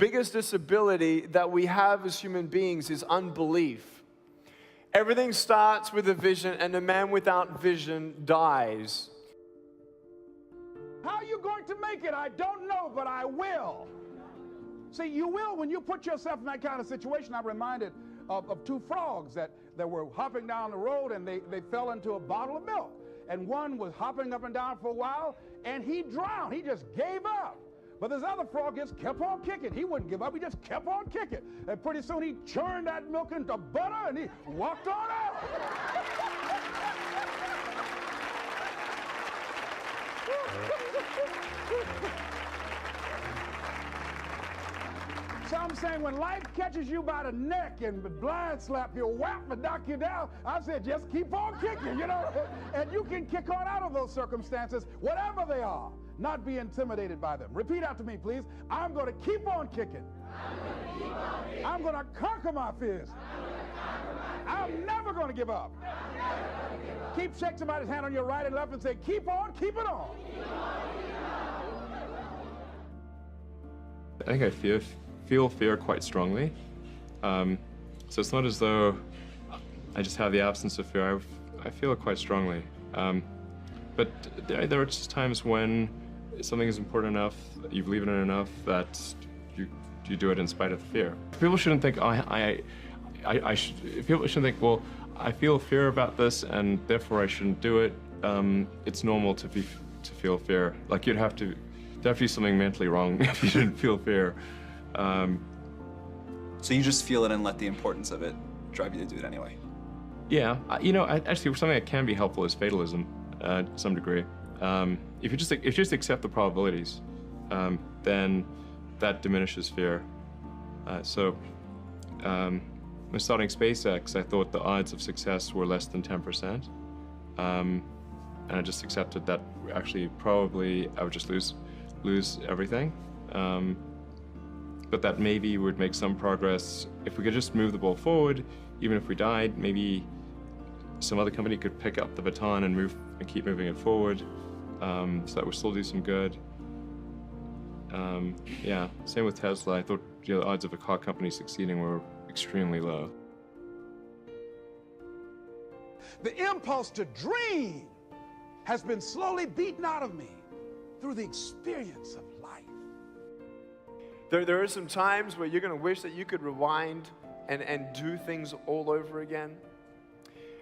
biggest disability that we have as human beings is unbelief. Everything starts with a vision, and a man without vision dies. How are you going to make it? I don't know, but I will. See, you will when you put yourself in that kind of situation. I'm reminded of two frogs that were hopping down the road, and they fell into a bottle of milk. And one was hopping up and down for a while, and he drowned. He just gave up. But this other frog just kept on kicking. He wouldn't give up. He just kept on kicking. And pretty soon he churned that milk into butter, and he walked on out. So I'm saying, when life catches you by the neck and blind slap you, whap and knock you down, I said, just keep on kicking, you know. And you can kick on out of those circumstances, whatever they are, not be intimidated by them. Repeat after me, please. I'm going to keep on kicking. I'm going to conquer my fears. I'm never going to give up. Keep shake somebody's hand on your right and left and say, keep on, keep it on. I think I feel fear quite strongly. So it's not as though I just have the absence of fear. I feel it quite strongly. But there are just times when something is important enough, you believe in it enough, that you do it in spite of the fear. People shouldn't think, people shouldn't think, well, I feel fear about this and therefore I shouldn't do it. It's normal to feel fear. Like there'd have to be something mentally wrong if you didn't feel fear. So you just feel it and let the importance of it drive you to do it anyway? Yeah, actually something that can be helpful is fatalism, to some degree. If you just accept the probabilities, then that diminishes fear. When starting SpaceX, I thought the odds of success were less than 10%. And I just accepted that actually probably I would just lose everything. But that maybe would make some progress. If we could just move the ball forward, even if we died, maybe some other company could pick up the baton and keep moving it forward, so that would still do some good. Yeah, same with Tesla. I thought the odds of a car company succeeding were extremely low. The impulse to dream has been slowly beaten out of me through the experience of life. There are some times where you're going to wish that you could rewind and do things all over again.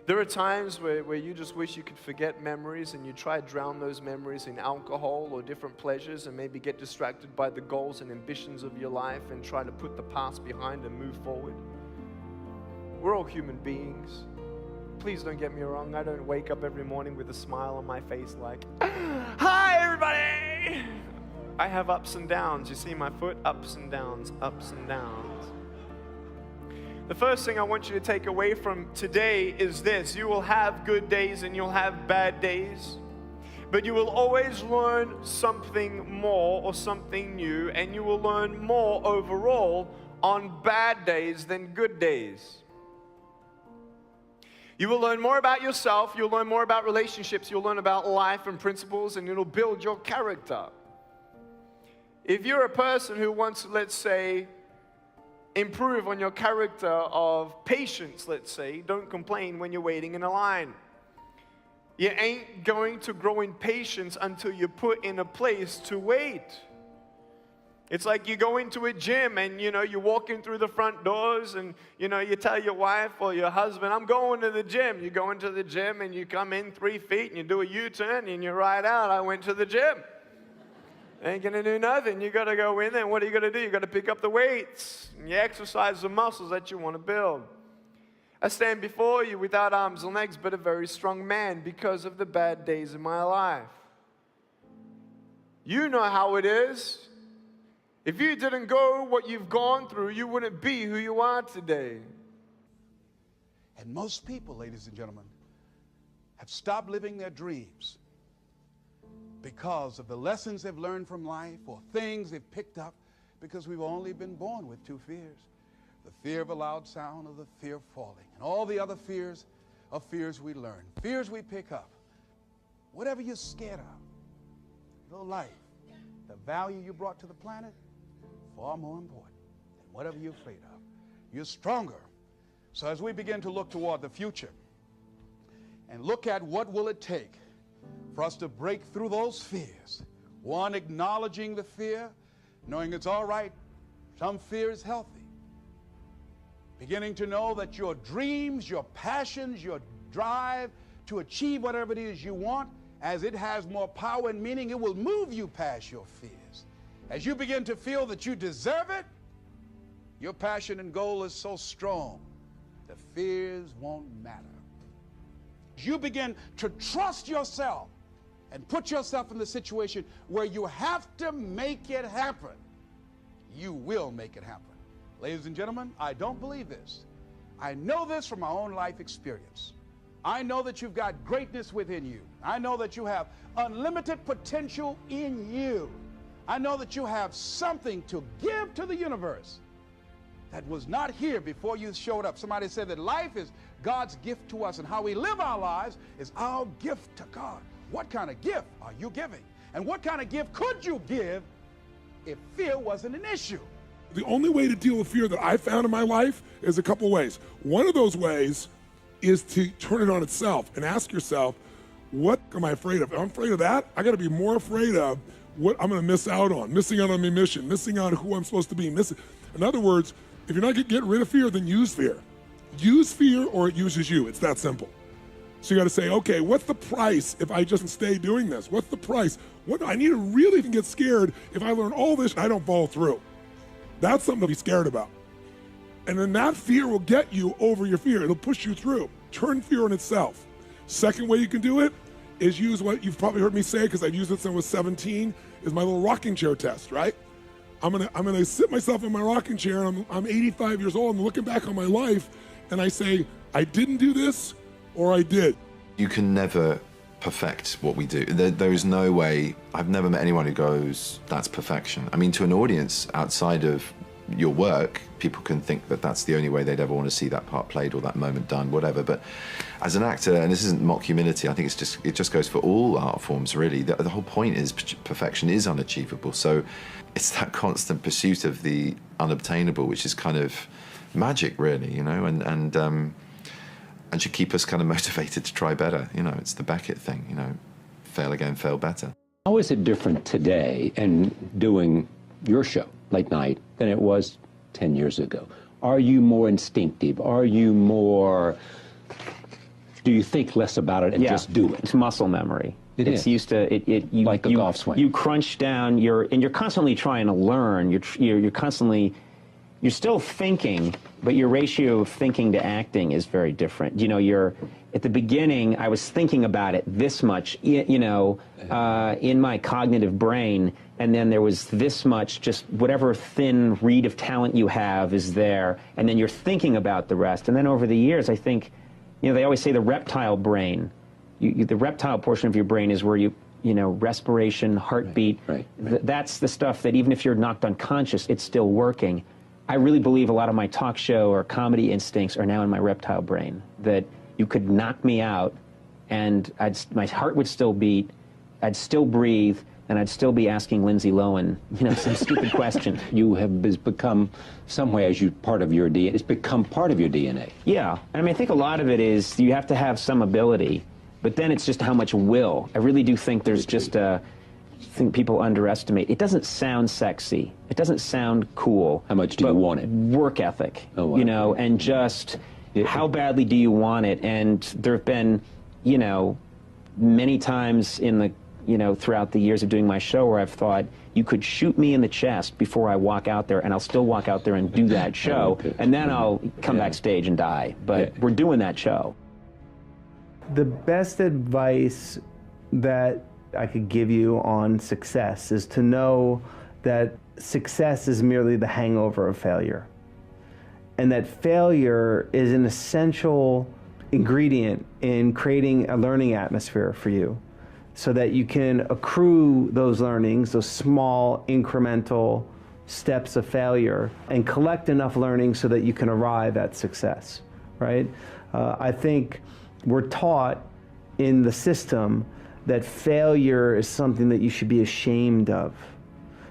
There are times where you just wish you could forget memories, and you try to drown those memories in alcohol or different pleasures, and maybe get distracted by the goals and ambitions of your life and try to put the past behind and move forward. We're all human beings. Please don't get me wrong. I don't wake up every morning with a smile on my face like, hi everybody! I have ups and downs. You see my foot? Ups and downs, ups and downs. The first thing I want you to take away from today is this: you will have good days and you'll have bad days, but you will always learn something more or something new, and you will learn more overall on bad days than good days. You will learn more about yourself, you'll learn more about relationships, you'll learn about life and principles, and it'll build your character. If you're a person who wants to, let's say, improve on your character of patience, let's say, don't complain when you're waiting in a line. You ain't going to grow in patience until you're put in a place to wait. It's like you go into a gym and, you're walking through the front doors and, you tell your wife or your husband, I'm going to the gym. You go into the gym and you come in 3 feet and you do a U-turn and you ride out, I went to the gym. Ain't gonna do nothing. You gotta go in there, and what are you gonna do? You gotta pick up the weights, and you exercise the muscles that you wanna build. I stand before you without arms and legs, but a very strong man because of the bad days in my life. You know how it is. If you didn't go what you've gone through, you wouldn't be who you are today. And most people, ladies and gentlemen, have stopped living their dreams because of the lessons they've learned from life or things they've picked up, because we've only been born with two fears: the fear of a loud sound or the fear of falling. And all the other fears are fears we learn, fears we pick up. Whatever you're scared of, your life, the value you brought to the planet, far more important. whatever you're afraid of. You're stronger. So as we begin to look toward the future and look at what will it take for us to break through those fears, one, acknowledging the fear, knowing it's all right, some fear is healthy. Beginning to know that your dreams, your passions, your drive to achieve whatever it is you want, as it has more power and meaning, it will move you past your fears. As you begin to feel that you deserve it, your passion and goal is so strong, the fears won't matter. As you begin to trust yourself and put yourself in the situation where you have to make it happen, you will make it happen. Ladies and gentlemen, I don't believe this. I know this from my own life experience. I know that you've got greatness within you. I know that you have unlimited potential in you. I know that you have something to give to the universe that was not here before you showed up. Somebody said that life is God's gift to us, and how we live our lives is our gift to God. What kind of gift are you giving? And what kind of gift could you give if fear wasn't an issue? The only way to deal with fear that I found in my life is a couple ways. One of those ways is to turn it on itself and ask yourself, what am I afraid of? If I'm afraid of that, I gotta be more afraid of what I'm gonna miss out on, missing out on my mission, missing out on who I'm supposed to be. In other words, if you're not getting rid of fear, then use fear. Use fear or it uses you. It's that simple. So you gotta say, okay, what's the price if I just stay doing this? What's the price? What I need to really get scared if I learn all this and I don't follow through. That's something to be scared about. And then that fear will get you over your fear. It'll push you through. Turn fear on itself. Second way you can do it is use what you've probably heard me say, because I've used it since I was 17, is my little rocking chair test, right? I'm gonna sit myself in my rocking chair, and I'm 85 years old, I'm looking back on my life, and I say, I didn't do this, or I did. You can never perfect what we do. There is no way, I've never met anyone who goes, that's perfection. I mean, to an audience outside of your work, people can think that that's the only way they'd ever want to see that part played or that moment done, whatever. But as an actor, and this isn't mock humility, I think it just goes for all art forms, really. The whole point is perfection is unachievable. So it's that constant pursuit of the unobtainable, which is kind of magic, really, you know, and should keep us kind of motivated to try better. You know, it's the Beckett thing, you know, fail again, fail better. How is it different today and doing your show, Late Night, than it was 10 years ago? Are you more instinctive? Are you more, do you think less about it and just do it? It's muscle memory. It's used to, like a golf swing. You crunch down, and you're constantly trying to learn. You're constantly, you're still thinking, but your ratio of thinking to acting is very different. You know, at the beginning, I was thinking about it this much, you know, in my cognitive brain, and then there was this much, just whatever thin reed of talent you have is there, and then you're thinking about the rest. And then over the years, I think, you know, they always say the reptile brain. The reptile portion of your brain is where you know, respiration, heartbeat. Right. That's the stuff that even if you're knocked unconscious, it's still working. I really believe a lot of my talk show or comedy instincts are now in my reptile brain, that you could knock me out and my heart would still beat, I'd still breathe, and I'd still be asking Lindsay Lohan, you know, some stupid question. You have become, some way, part of your DNA. It's become part of your DNA. Yeah, I mean, I think a lot of it is you have to have some ability, but then it's just how much will. I really do think there's just I think people underestimate. It doesn't sound sexy. It doesn't sound cool. How much do you want it? Work ethic, wow. You know, and just how badly do you want it? And there have been, you know, many times throughout the years of doing my show where I've thought, you could shoot me in the chest before I walk out there, and I'll still walk out there and do that show, and then I'll come backstage and die. But we're doing that show. The best advice that I could give you on success is to know that success is merely the hangover of failure, and that failure is an essential ingredient in creating a learning atmosphere for you, so that you can accrue those learnings, those small incremental steps of failure, and collect enough learning so that you can arrive at success, right? I think we're taught in the system that failure is something that you should be ashamed of.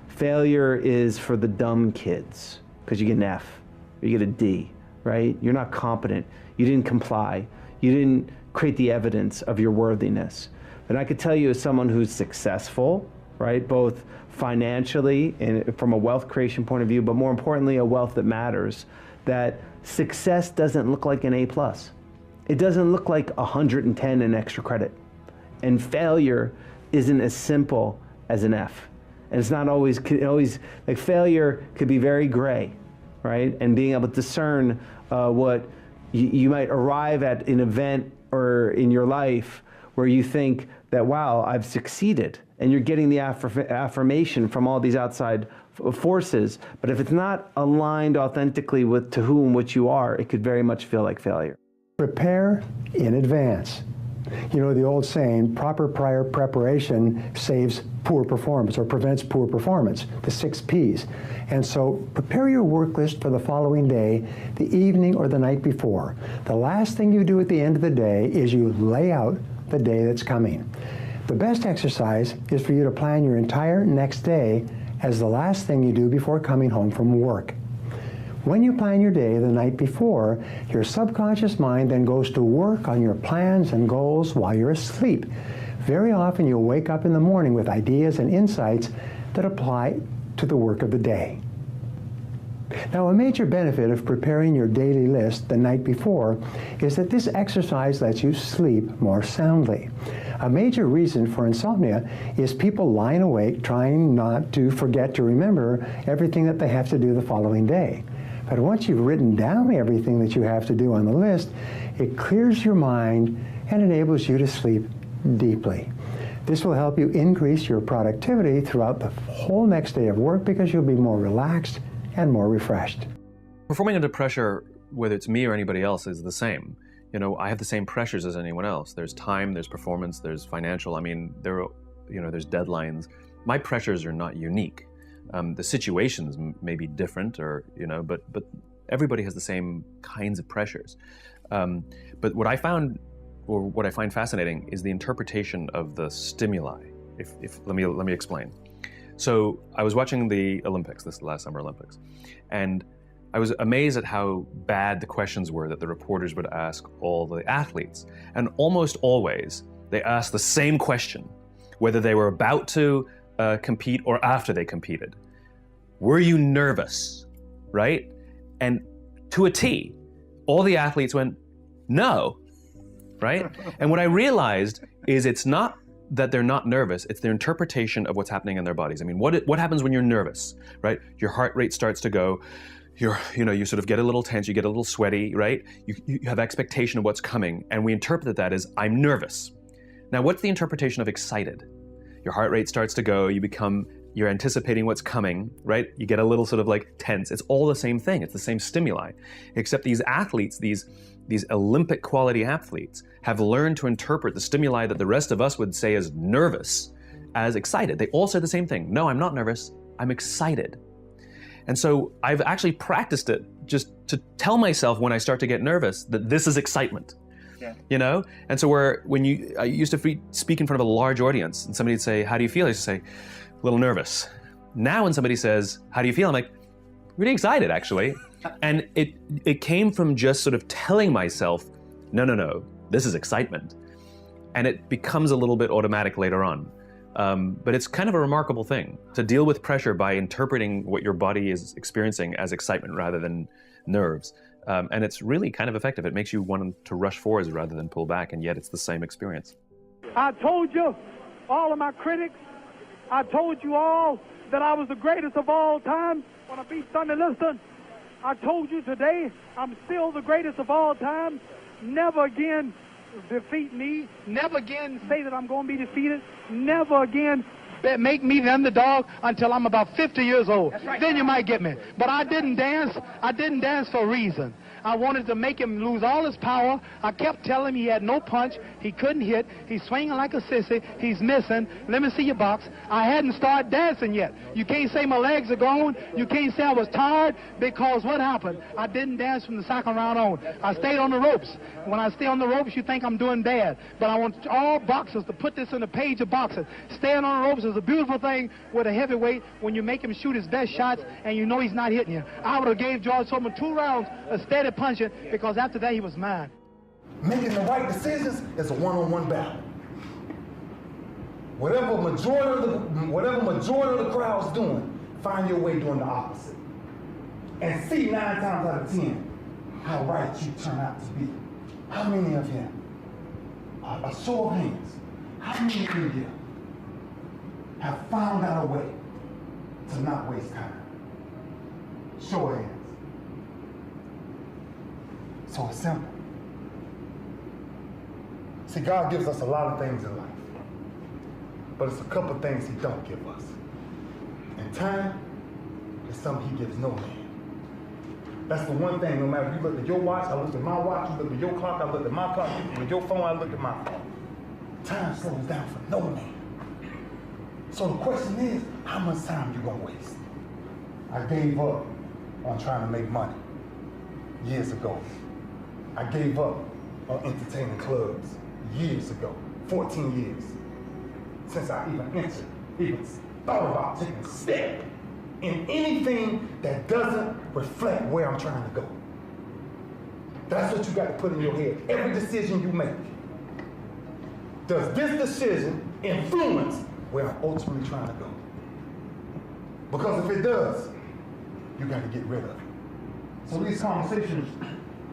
Failure is for the dumb kids. because you get an F or you get a D, right? You're not competent. You didn't comply. You didn't create the evidence of your worthiness. And I could tell you, as someone who's successful, right, both financially and from a wealth creation point of view, but more importantly, a wealth that matters, that success doesn't look like an A+. It doesn't look like 110 in extra credit. And failure isn't as simple as an F. And it's not always, like failure could be very gray, right? And being able to discern what you might arrive at an event or in your life where you think that, wow, I've succeeded. And you're getting the affirmation from all these outside forces. But if it's not aligned authentically with to who and what you are, it could very much feel like failure. Prepare in advance. You know the old saying, proper prior preparation saves poor performance or prevents poor performance, the 6 Ps. And so prepare your work list for the following day, the evening or the night before. The last thing you do at the end of the day is you lay out the day that's coming. The best exercise is for you to plan your entire next day as the last thing you do before coming home from work. When you plan your day the night before, your subconscious mind then goes to work on your plans and goals while you're asleep. Very often you'll wake up in the morning with ideas and insights that apply to the work of the day. Now, a major benefit of preparing your daily list the night before is that this exercise lets you sleep more soundly. A major reason for insomnia is people lying awake trying not to forget to remember everything that they have to do the following day. But once you've written down everything that you have to do on the list, it clears your mind and enables you to sleep deeply. This will help you increase your productivity throughout the whole next day of work because you'll be more relaxed and more refreshed. Performing under pressure, whether it's me or anybody else, is the same. You know, I have the same pressures as anyone else. There's time, there's performance, there's financial. I mean, there's deadlines. My pressures are not unique. The situations may be different, or but everybody has the same kinds of pressures. But what I found, or what I find fascinating, is the interpretation of the stimuli. Let me explain. So I was watching the Olympics, this last Summer Olympics, and I was amazed at how bad the questions were that the reporters would ask all the athletes. And almost always, they asked the same question, whether they were about to compete or after they competed. Were you nervous, right? And to a T, all the athletes went, no, right? And what I realized is it's not that they're not nervous, it's their interpretation of what's happening in their bodies. I mean, what happens when you're nervous, right? Your heart rate starts to go, you sort of get a little tense, you get a little sweaty, right? You have expectation of what's coming, and we interpret that as, I'm nervous. Now, what's the interpretation of excited? Your heart rate starts to go, you're anticipating what's coming, right? You get a little sort of like tense. It's all the same thing. It's the same stimuli, except these athletes, these Olympic quality athletes, have learned to interpret the stimuli that the rest of us would say is nervous as excited. They all say the same thing. No, I'm not nervous. I'm excited. And so I've actually practiced it just to tell myself when I start to get nervous that this is excitement. Yeah. And so I used to speak in front of a large audience, and somebody would say, how do you feel? I used to say, a little nervous. Now when somebody says, how do you feel? I'm like, really excited, actually. And it came from just sort of telling myself, no, this is excitement. And it becomes a little bit automatic later on. But it's kind of a remarkable thing to deal with pressure by interpreting what your body is experiencing as excitement rather than nerves. And it's really kind of effective. It makes you want to rush forwards rather than pull back, and yet it's the same experience. I told you, all of my critics, I told you all that I was the greatest of all time when I beat Sonny Liston. I told you today I'm still the greatest of all time. Never again defeat me. Never again say that I'm going to be defeated. Never again make me the underdog until I'm about 50 years old. Right. Then you might get me. But I didn't dance. I didn't dance for a reason. I wanted to make him lose all his power. I kept telling him he had no punch. He couldn't hit. He's swinging like a sissy. He's missing. Let me see your box. I hadn't started dancing yet. You can't say my legs are gone. You can't say I was tired, because what happened? I didn't dance from the second round on. I stayed on the ropes. When I stay on the ropes, you think I'm doing bad. But I want all boxers to put this in a page of boxing. Staying on the ropes is it's a beautiful thing with a heavyweight when you make him shoot his best shots and you know he's not hitting you. I would have gave George Foreman 2 rounds of steady punching because after that he was mine. Making the right decisions is a one-on-one battle. Whatever majority of the crowd's doing, find your way doing the opposite. And see 9 times out of 10 how right you turn out to be. How many of you, a show of hands, how many of you have found out a way to not waste time? Show of hands. So it's simple. See, God gives us a lot of things in life, but it's a couple things he don't give us. And time is something he gives no man. That's the one thing, no matter if you look at your watch, I looked at my watch, you look at your clock, I looked at my clock, you look at your phone, I looked at my phone. Time slows down for no man. So the question is, how much time you gonna waste? I gave up on trying to make money years ago. I gave up on entertaining clubs years ago, 14 years, since I even thought about taking a step in anything that doesn't reflect where I'm trying to go. That's what you got to put in your head. Every decision you make, does this decision influence where I'm ultimately trying to go? Because if it does, you got to get rid of it. So these conversations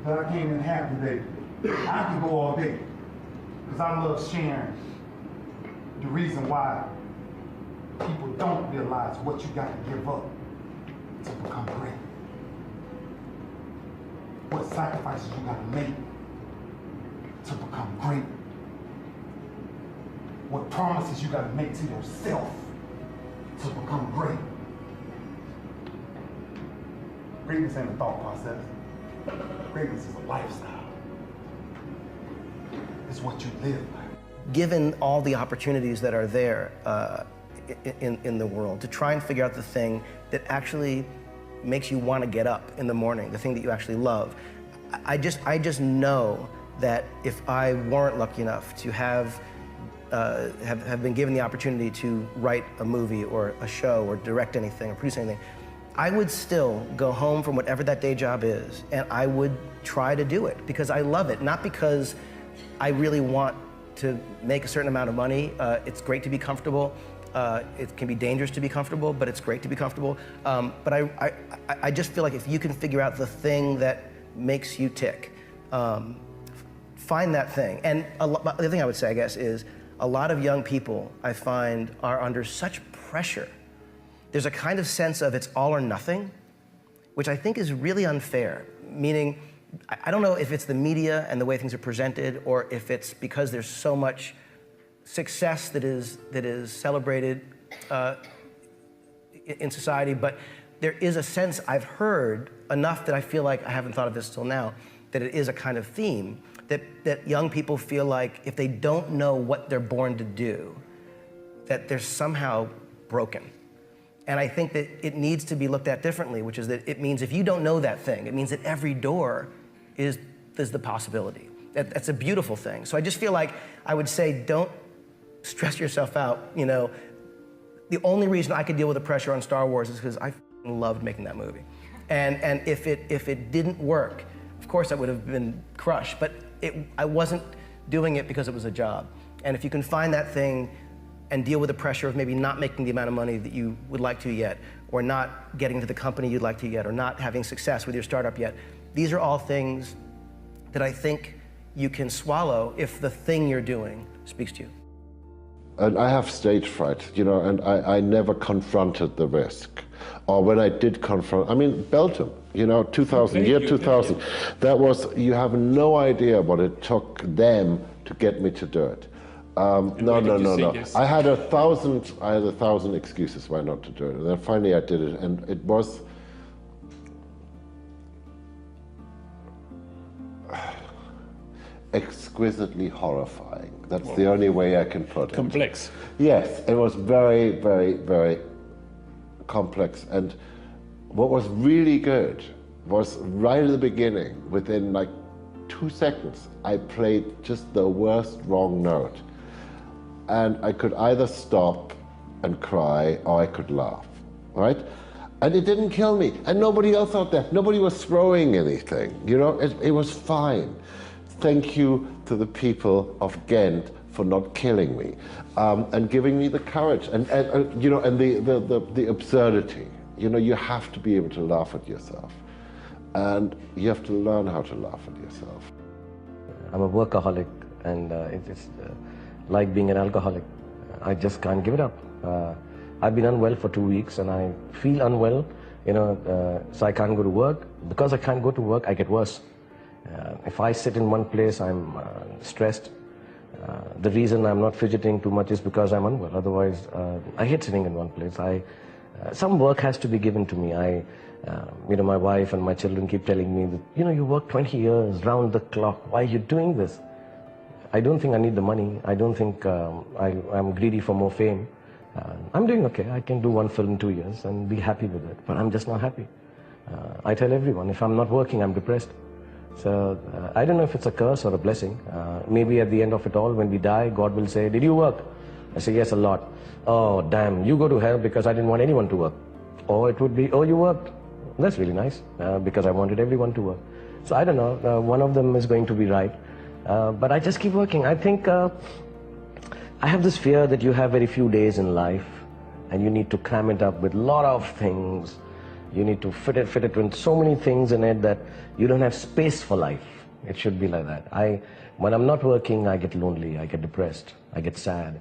that I came in and have today, I can go all day, because I love sharing the reason why people don't realize what you got to give up to become great. What sacrifices you got to make to become great. What promises you got to make to yourself to become great. Greatness ain't a thought process. Greatness is a lifestyle. It's what you live by. Given all the opportunities that are there in the world, to try and figure out the thing that actually makes you want to get up in the morning, the thing that you actually love. I just know that if I weren't lucky enough to have been given the opportunity to write a movie or a show or direct anything or produce anything, I would still go home from whatever that day job is and I would try to do it because I love it, not because I really want to make a certain amount of money. It's great to be comfortable. It can be dangerous to be comfortable, but it's great to be comfortable. But I just feel like if you can figure out the thing that makes you tick, find that thing. And the other thing I would say, I guess, is a lot of young people, I find, are under such pressure. There's a kind of sense of it's all or nothing, which I think is really unfair, meaning, I don't know if it's the media and the way things are presented, or if it's because there's so much success that is celebrated in society, but there is a sense I've heard enough that I feel like I haven't thought of this till now, that it is a kind of theme, that young people feel like if they don't know what they're born to do, that they're somehow broken. And I think that it needs to be looked at differently, which is that it means if you don't know that thing, it means that every door is the possibility. That's a beautiful thing. So I just feel like I would say don't stress yourself out. You know, the only reason I could deal with the pressure on Star Wars is because I loved making that movie. And if it didn't work, of course I would have been crushed, but I wasn't doing it because it was a job. And if you can find that thing and deal with the pressure of maybe not making the amount of money that you would like to yet, or not getting to the company you'd like to yet, or not having success with your startup yet, these are all things that I think you can swallow if the thing you're doing speaks to you. And I have stage fright, you know, and I never confronted the risk. Or when I did confront, I mean, Belgium, you know, 2000, year 2000, that was, you have no idea what it took them to get me to do it. No. I had a thousand excuses why not to do it. And then finally I did it, and it was exquisitely horrifying. That's the only way I can put it. Complex. Yes, it was very, very, very complex. And what was really good was right at the beginning, within like 2 seconds, I played just the worst wrong note. And I could either stop and cry, or I could laugh, right? And it didn't kill me. And nobody else out there, nobody was throwing anything. You know, it was fine. Thank you to the people of Ghent for not killing me and giving me the courage and you know, and the absurdity. You know, you have to be able to laugh at yourself, and you have to learn how to laugh at yourself. I'm a workaholic, and it's like being an alcoholic. I just can't give it up. I've been unwell for 2 weeks, and I feel unwell, you know, so I can't go to work. Because I can't go to work, I get worse. If I sit in one place, I'm stressed. The reason I'm not fidgeting too much is because I'm unwell. Otherwise, I hate sitting in one place. Some work has to be given to me. You know, my wife and my children keep telling me that, you know, you work 20 years round the clock. Why are you doing this? I don't think I need the money. I don't think I'm greedy for more fame. I'm doing okay. I can do one film in 2 years and be happy with it. But I'm just not happy. I tell everyone, if I'm not working, I'm depressed. So I don't know if it's a curse or a blessing. Maybe at the end of it all, when we die, God will say, did you work? I say, yes, a lot. Oh, damn, you go to hell because I didn't want anyone to work. Or it would be, oh, you worked. That's really nice, because I wanted everyone to work. So I don't know, one of them is going to be right. But I just keep working. I think I have this fear that you have very few days in life, and you need to cram it up with a lot of things. You need to fit it with so many things in it that you don't have space for life. It should be like that. When I'm not working, I get lonely, I get depressed, I get sad.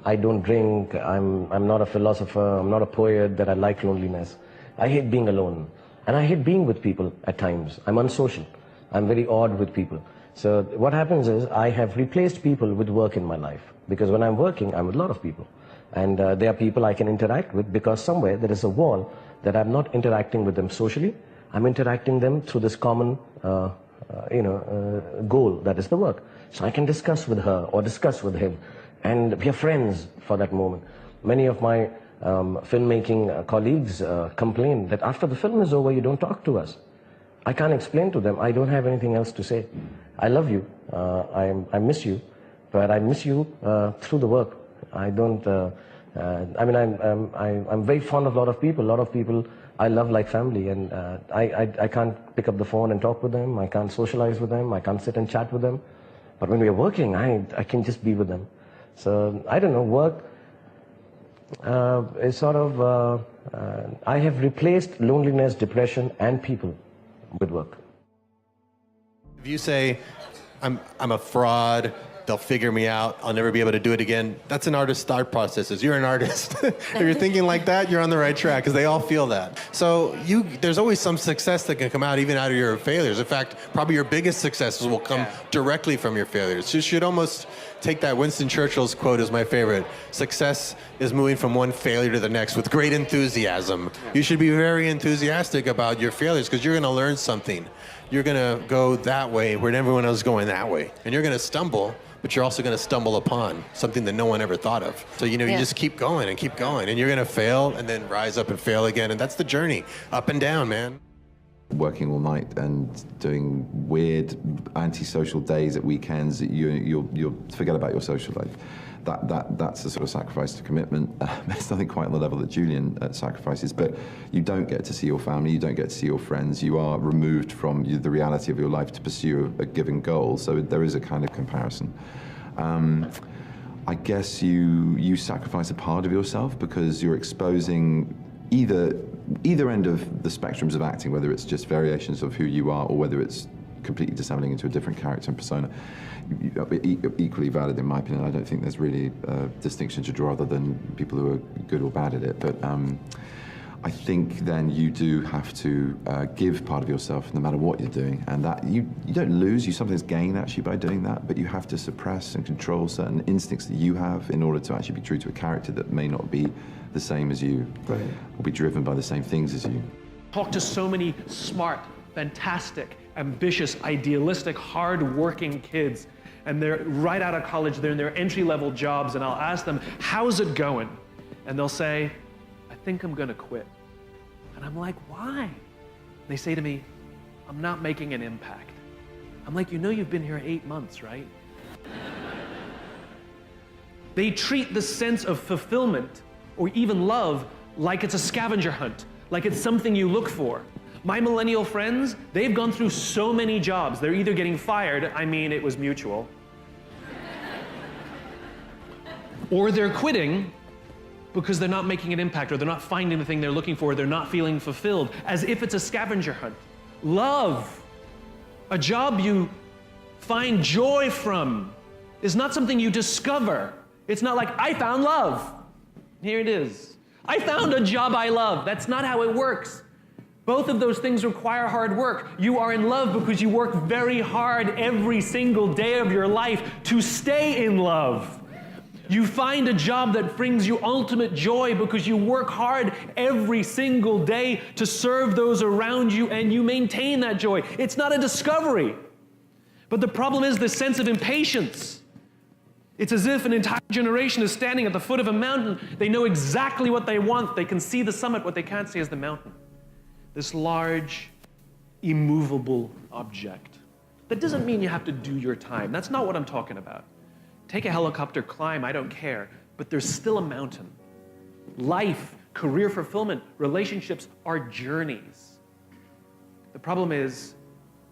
I don't drink, I'm not a philosopher, I'm not a poet, that I like loneliness. I hate being alone. And I hate being with people at times. I'm unsocial. I'm very odd with people. So what happens is I have replaced people with work in my life. Because when I'm working, I'm with a lot of people. And there are people I can interact with because somewhere there is a wall that I'm not interacting with them socially. I'm interacting them through this common goal, that is the work. So I can discuss with her or discuss with him. And we are friends for that moment. Many of my filmmaking colleagues complain that after the film is over, you don't talk to us. I can't explain to them. I don't have anything else to say. I love you. I miss you. But I miss you through the work. I don't... I'm very fond of a lot of people. A lot of people I love like family. And I can't pick up the phone and talk with them. I can't socialize with them. I can't sit and chat with them. But when we are working, I can just be with them. So, I don't know, work is sort of, I have replaced loneliness, depression, and people with work. If you say, I'm a fraud, they'll figure me out, I'll never be able to do it again, that's an artist's thought processes. You're an artist. If you're thinking like that, you're on the right track, because they all feel that. So there's always some success that can come out even out of your failures. In fact, probably your biggest successes will come directly from your failures. So you should almost take that. Winston Churchill's quote is my favorite. Success is moving from one failure to the next with great enthusiasm. You should be very enthusiastic about your failures, because you're going to learn something. You're going to go that way where everyone else is going that way. And you're going to stumble, but you're also going to stumble upon something that no one ever thought of. So, you just keep going and keep going. And you're going to fail and then rise up and fail again. And that's the journey, up and down, man. Working all night and doing weird antisocial days at weekends, you'll forget about your social life. That's a sort of sacrifice to commitment. It's nothing quite on the level that Julian sacrifices, but you don't get to see your family, you don't get to see your friends, you are removed from the reality of your life to pursue a given goal, so there is a kind of comparison. I guess you sacrifice a part of yourself because you're exposing either end of the spectrums of acting, whether it's just variations of who you are or whether it's completely dissembling into a different character and persona. Equally valid in my opinion. I don't think there's really a distinction to draw other than people who are good or bad at it. But I think then you do have to give part of yourself no matter what you're doing, and that you don't lose, you sometimes gain actually by doing that, but you have to suppress and control certain instincts that you have in order to actually be true to a character that may not be the same as you, or be driven by the same things as you. Talk to so many smart, fantastic, ambitious, idealistic, hard-working kids, and they're right out of college, they're in their entry-level jobs, and I'll ask them, how's it going? And they'll say, I think I'm gonna quit. And I'm like, why? They say to me, I'm not making an impact. I'm like, you've been here 8 months, right? They treat the sense of fulfillment or even love like it's a scavenger hunt, like it's something you look for. My millennial friends, they've gone through so many jobs. They're either getting fired, I mean, it was mutual, or they're quitting because they're not making an impact, or they're not finding the thing they're looking for, they're not feeling fulfilled, as if it's a scavenger hunt. Love, a job you find joy from, is not something you discover. It's not like, I found love. Here it is. I found a job I love. That's not how it works. Both of those things require hard work. You are in love because you work very hard every single day of your life to stay in love. You find a job that brings you ultimate joy because you work hard every single day to serve those around you, and you maintain that joy. It's not a discovery. But the problem is the sense of impatience. It's as if an entire generation is standing at the foot of a mountain. They know exactly what they want. They can see the summit. What they can't see is the mountain. This large, immovable object. That doesn't mean you have to do your time. That's not what I'm talking about. Take a helicopter climb, I don't care, but there's still a mountain. Life, career fulfillment, relationships are journeys. The problem is,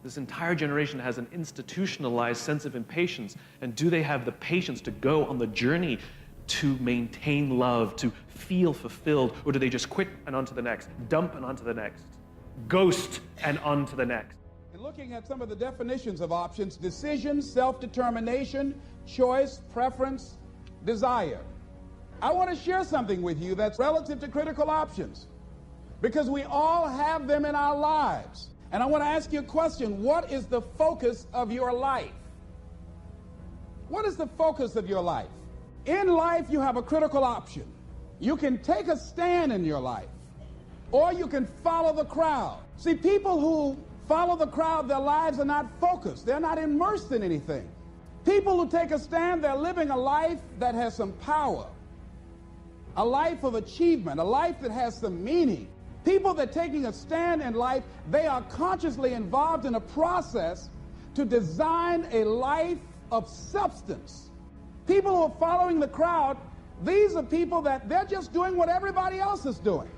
this entire generation has an institutionalized sense of impatience, and do they have the patience to go on the journey to maintain love, to feel fulfilled, or do they just quit and on to the next, dump and on to the next, ghost and on to the next? Looking at some of the definitions of options: decision, self-determination, choice, preference, desire. I want to share something with you that's relative to critical options, because we all have them in our lives. And I want to ask you a question. What is the focus of your life? What is the focus of your life? In life, you have a critical option. You can take a stand in your life, or you can follow the crowd. See, people who follow the crowd, their lives are not focused. They're not immersed in anything. People who take a stand, they're living a life that has some power, a life of achievement, a life that has some meaning. People that are taking a stand in life, they are consciously involved in a process to design a life of substance. People who are following the crowd, these are people that they're just doing what everybody else is doing.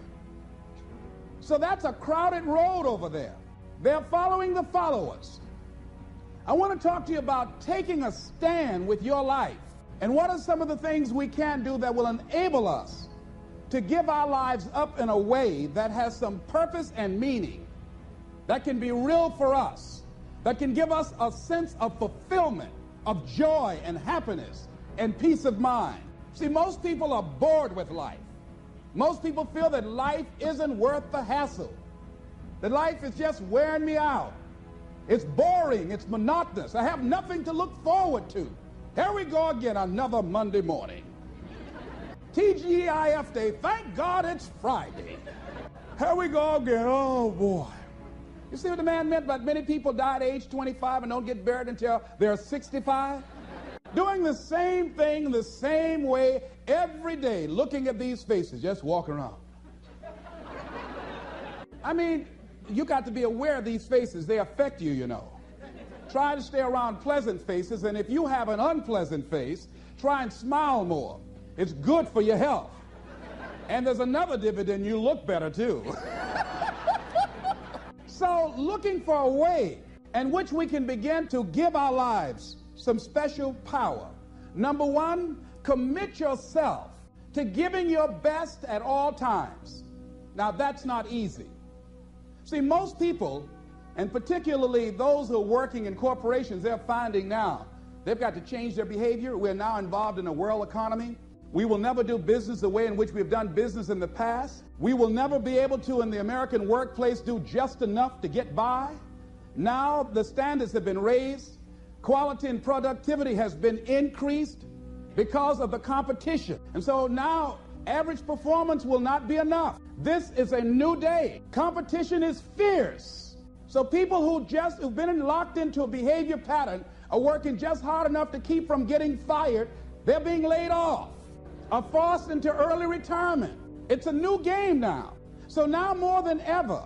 So that's a crowded road over there. They're following the followers. I want to talk to you about taking a stand with your life. And what are some of the things we can do that will enable us to give our lives up in a way that has some purpose and meaning, that can be real for us, that can give us a sense of fulfillment, of joy and happiness and peace of mind. See, most people are bored with life. Most people feel that life isn't worth the hassle, that life is just wearing me out. It's boring, it's monotonous. I have nothing to look forward to. Here we go again, another Monday morning. TGIF Day, thank God it's Friday. Here we go again, oh boy. You see what the man meant about many people die at age 25 and don't get buried until they're 65? Doing the same thing the same way every day, looking at these faces, just walking around. I mean, you got to be aware of these faces. They affect you, you know. Try to stay around pleasant faces, and if you have an unpleasant face, try and smile more. It's good for your health. And there's another dividend, you look better too. So looking for a way in which we can begin to give our lives some special power. Number one, commit yourself to giving your best at all times. Now that's not easy. See, most people, and particularly those who are working in corporations, they're finding now they've got to change their behavior. We're now involved in a world economy. We will never do business the way in which we've done business in the past. We will never be able to, in the American workplace, do just enough to get by. Now the standards have been raised. Quality and productivity has been increased because of the competition. And so now average performance will not be enough. This is a new day. Competition is fierce. So people who've been locked into a behavior pattern are working just hard enough to keep from getting fired. They're being laid off, are forced into early retirement. It's a new game now. So now more than ever,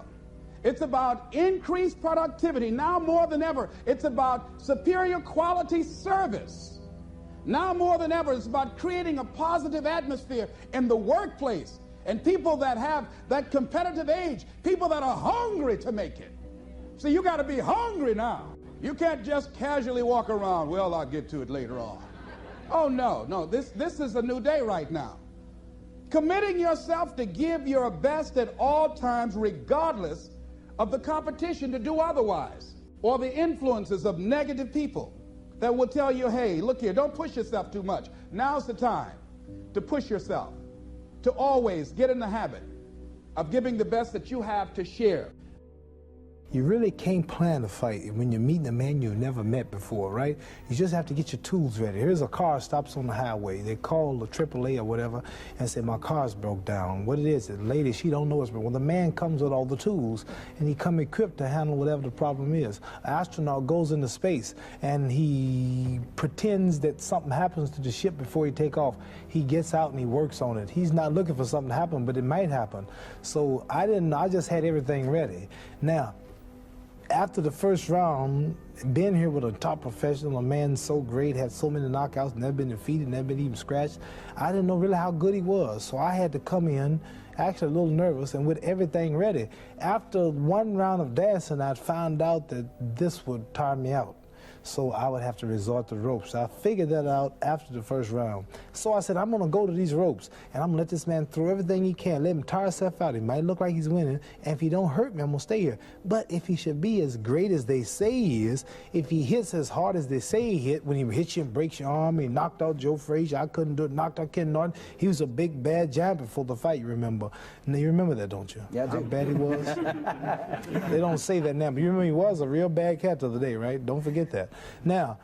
it's about increased productivity. Now more than ever, it's about superior quality service. Now more than ever, it's about creating a positive atmosphere in the workplace, and people that have that competitive edge, people that are hungry to make it. See, you got to be hungry now. You can't just casually walk around, well, I'll get to it later on. Oh, no, this is a new day right now. Committing yourself to give your best at all times, regardless of the competition to do otherwise, or the influences of negative people that will tell you, hey, look here, don't push yourself too much. Now's the time to push yourself, to always get in the habit of giving the best that you have to share. You really can't plan a fight when you're meeting a man you've never met before, right? You just have to get your tools ready. Here's a car stops on the highway. They call the AAA or whatever and say, my car's broke down. What it is, the lady, she don't know it's broke. Well, the man comes with all the tools, and he come equipped to handle whatever the problem is. An astronaut goes into space, and he pretends that something happens to the ship before he take off. He gets out and he works on it. He's not looking for something to happen, but it might happen. So I didn't know. I just had everything ready. Now, after the first round, being here with a top professional, a man so great, had so many knockouts, never been defeated, never been even scratched, I didn't know really how good he was. So I had to come in, actually a little nervous, and with everything ready. After one round of dancing, I found out that this would tire me out. So I would have to resort to ropes. I figured that out after the first round. So I said, I'm going to go to these ropes, and I'm going to let this man throw everything he can, let him tire himself out. He might look like he's winning, and if he don't hurt me, I'm going to stay here. But if he should be as great as they say he is, if he hits as hard as they say he hit, when he hits you and breaks your arm, he knocked out Joe Frazier, I couldn't do it, knocked out Ken Norton. He was a big, bad giant before the fight, you remember. Now, you remember that, don't you? Yeah, I do. How bad he was? They don't say that now, but you remember he was a real bad cat the other day, right? Don't forget that. Now,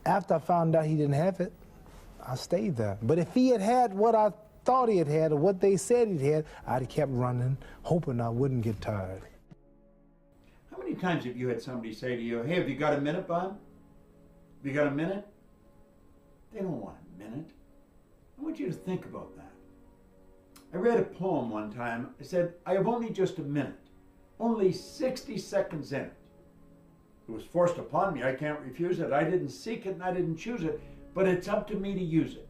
after I found out he didn't have it, I stayed there. But if he had had what I thought he had or what they said he had, I'd have kept running, hoping I wouldn't get tired. How many times have you had somebody say to you, hey, have you got a minute, Bob? Have you got a minute? They don't want a minute. I want you to think about that. I read a poem one time. I said, I have only just a minute, only 60 seconds in it. It was forced upon me. I can't refuse it. I didn't seek it and I didn't choose it, but it's up to me to use it.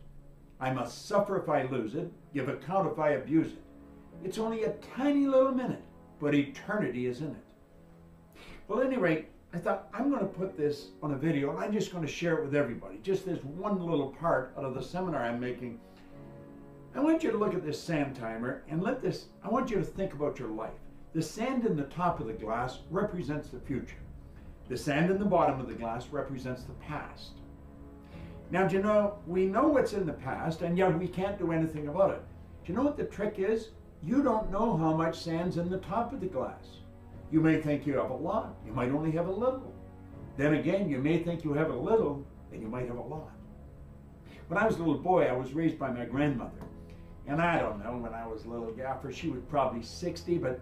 I must suffer if I lose it, give account if I abuse it. It's only a tiny little minute, but eternity is in it. Well, at any rate, I thought I'm going to put this on a video and I'm just going to share it with everybody. Just this one little part out of the seminar I'm making. I want you to look at this sand timer and I want you to think about your life. The sand in the top of the glass represents the future. The sand in the bottom of the glass represents the past. Now, do you know, we know what's in the past, and yet we can't do anything about it. Do you know what the trick is? You don't know how much sand's in the top of the glass. You may think you have a lot. You might only have a little. Then again, you may think you have a little, and you might have a lot. When I was a little boy, I was raised by my grandmother. And I don't know, when I was a little gaffer, she was probably 60, but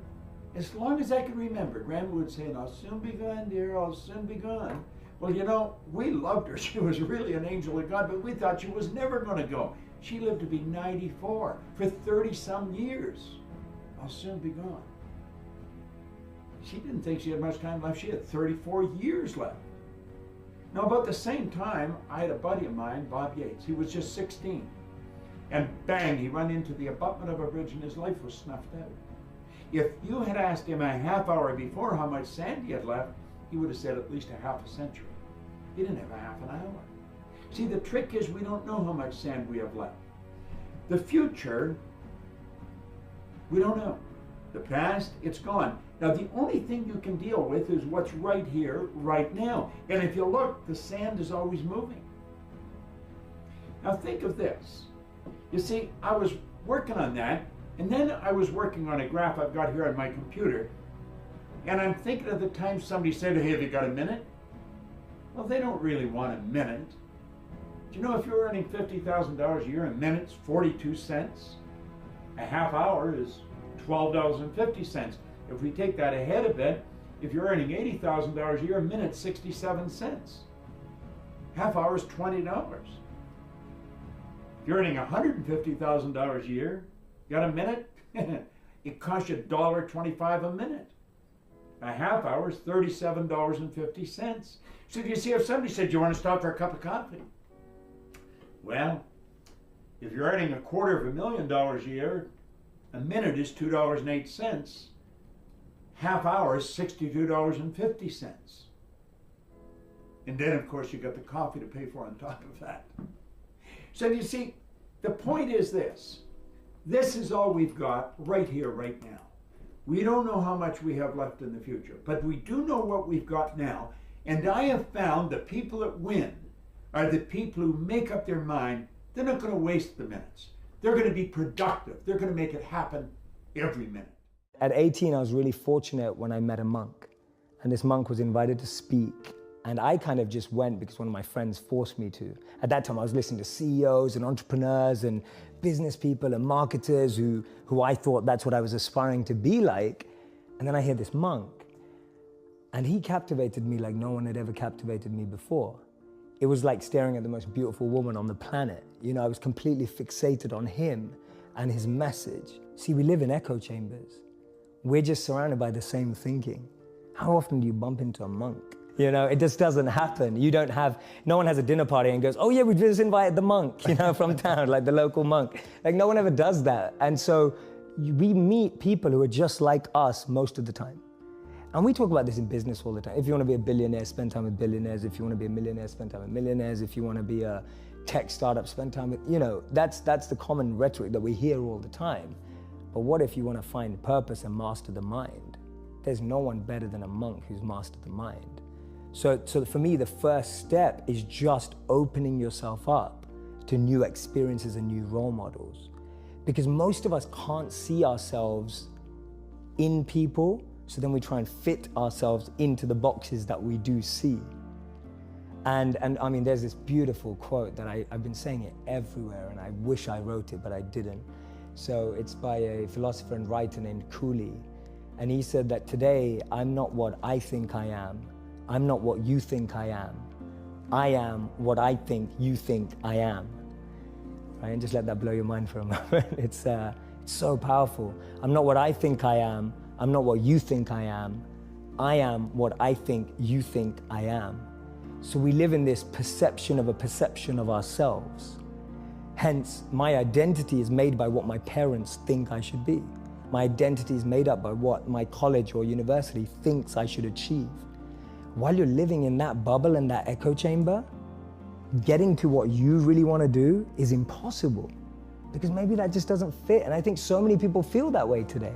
as long as I can remember, Grandma would say, I'll soon be gone, dear, I'll soon be gone. Well, you know, we loved her. She was really an angel of God, but we thought she was never going to go. She lived to be 94 for 30-some years. I'll soon be gone. She didn't think she had much time left. She had 34 years left. Now, about the same time, I had a buddy of mine, Bob Yates. He was just 16. And bang, he ran into the abutment of a bridge and his life was snuffed out. If you had asked him a half hour before how much sand he had left, he would have said at least a half a century. He didn't have a half an hour. See, the trick is we don't know how much sand we have left. The future, we don't know. The past, it's gone. Now, the only thing you can deal with is what's right here, right now. And if you look, the sand is always moving. Now, think of this. You see, I was working on that, and then I was working on a graph I've got here on my computer, and I'm thinking of the time somebody said, hey, have you got a minute? Well, they don't really want a minute. Do you know if you're earning $50,000 a year, a minute's 42 cents? A half hour is $12.50. If we take that ahead a bit, if you're earning $80,000 a year, a minute's 67 cents. Half hour is $20. If you're earning $150,000 a year, you got a minute? It costs you $1.25 a minute. A half hour is $37.50. So you see, if somebody said, you want to stop for a cup of coffee? Well, if you're earning $250,000 a year, a minute is $2.08. Half hour is $62.50. And then, of course, you got the coffee to pay for on top of that. So you see, the point is this. This is all we've got right here, right now. We don't know how much we have left in the future, but we do know what we've got now. And I have found the people that win are the people who make up their mind. They're not going to waste the minutes. They're going to be productive. They're going to make it happen every minute. At 18, I was really fortunate when I met a monk. And this monk was invited to speak. And I kind of just went because one of my friends forced me to. At that time, I was listening to CEOs and entrepreneurs and business people and marketers who I thought that's what I was aspiring to be like. And then I hear this monk. And he captivated me like no one had ever captivated me before. It was like staring at the most beautiful woman on the planet. You know, I was completely fixated on him and his message. See, we live in echo chambers. We're just surrounded by the same thinking. How often do you bump into a monk? You know, it just doesn't happen. No one has a dinner party and goes, oh yeah, we just invited the monk, you know, from town, like the local monk. Like no one ever does that. And so we meet people who are just like us most of the time. And we talk about this in business all the time. If you want to be a billionaire, spend time with billionaires. If you want to be a millionaire, spend time with millionaires. If you want to be a tech startup, spend time with, you know, that's the common rhetoric that we hear all the time. But what if you want to find purpose and master the mind? There's no one better than a monk who's mastered the mind. So for me, the first step is just opening yourself up to new experiences and new role models. Because most of us can't see ourselves in people, so then we try and fit ourselves into the boxes that we do see. And I mean, there's this beautiful quote that I've been saying it everywhere, and I wish I wrote it, but I didn't. So it's by a philosopher and writer named Cooley. And he said that today, I'm not what I think I am. I'm not what you think I am. I am what I think you think I am. Right? And just let that blow your mind for a moment. It's so powerful. I'm not what I think I am. I'm not what you think I am. I am what I think you think I am. So we live in this perception of a perception of ourselves. Hence, my identity is made by what my parents think I should be. My identity is made up by what my college or university thinks I should achieve. While you're living in that bubble and that echo chamber, getting to what you really want to do is impossible because maybe that just doesn't fit. And I think so many people feel that way today,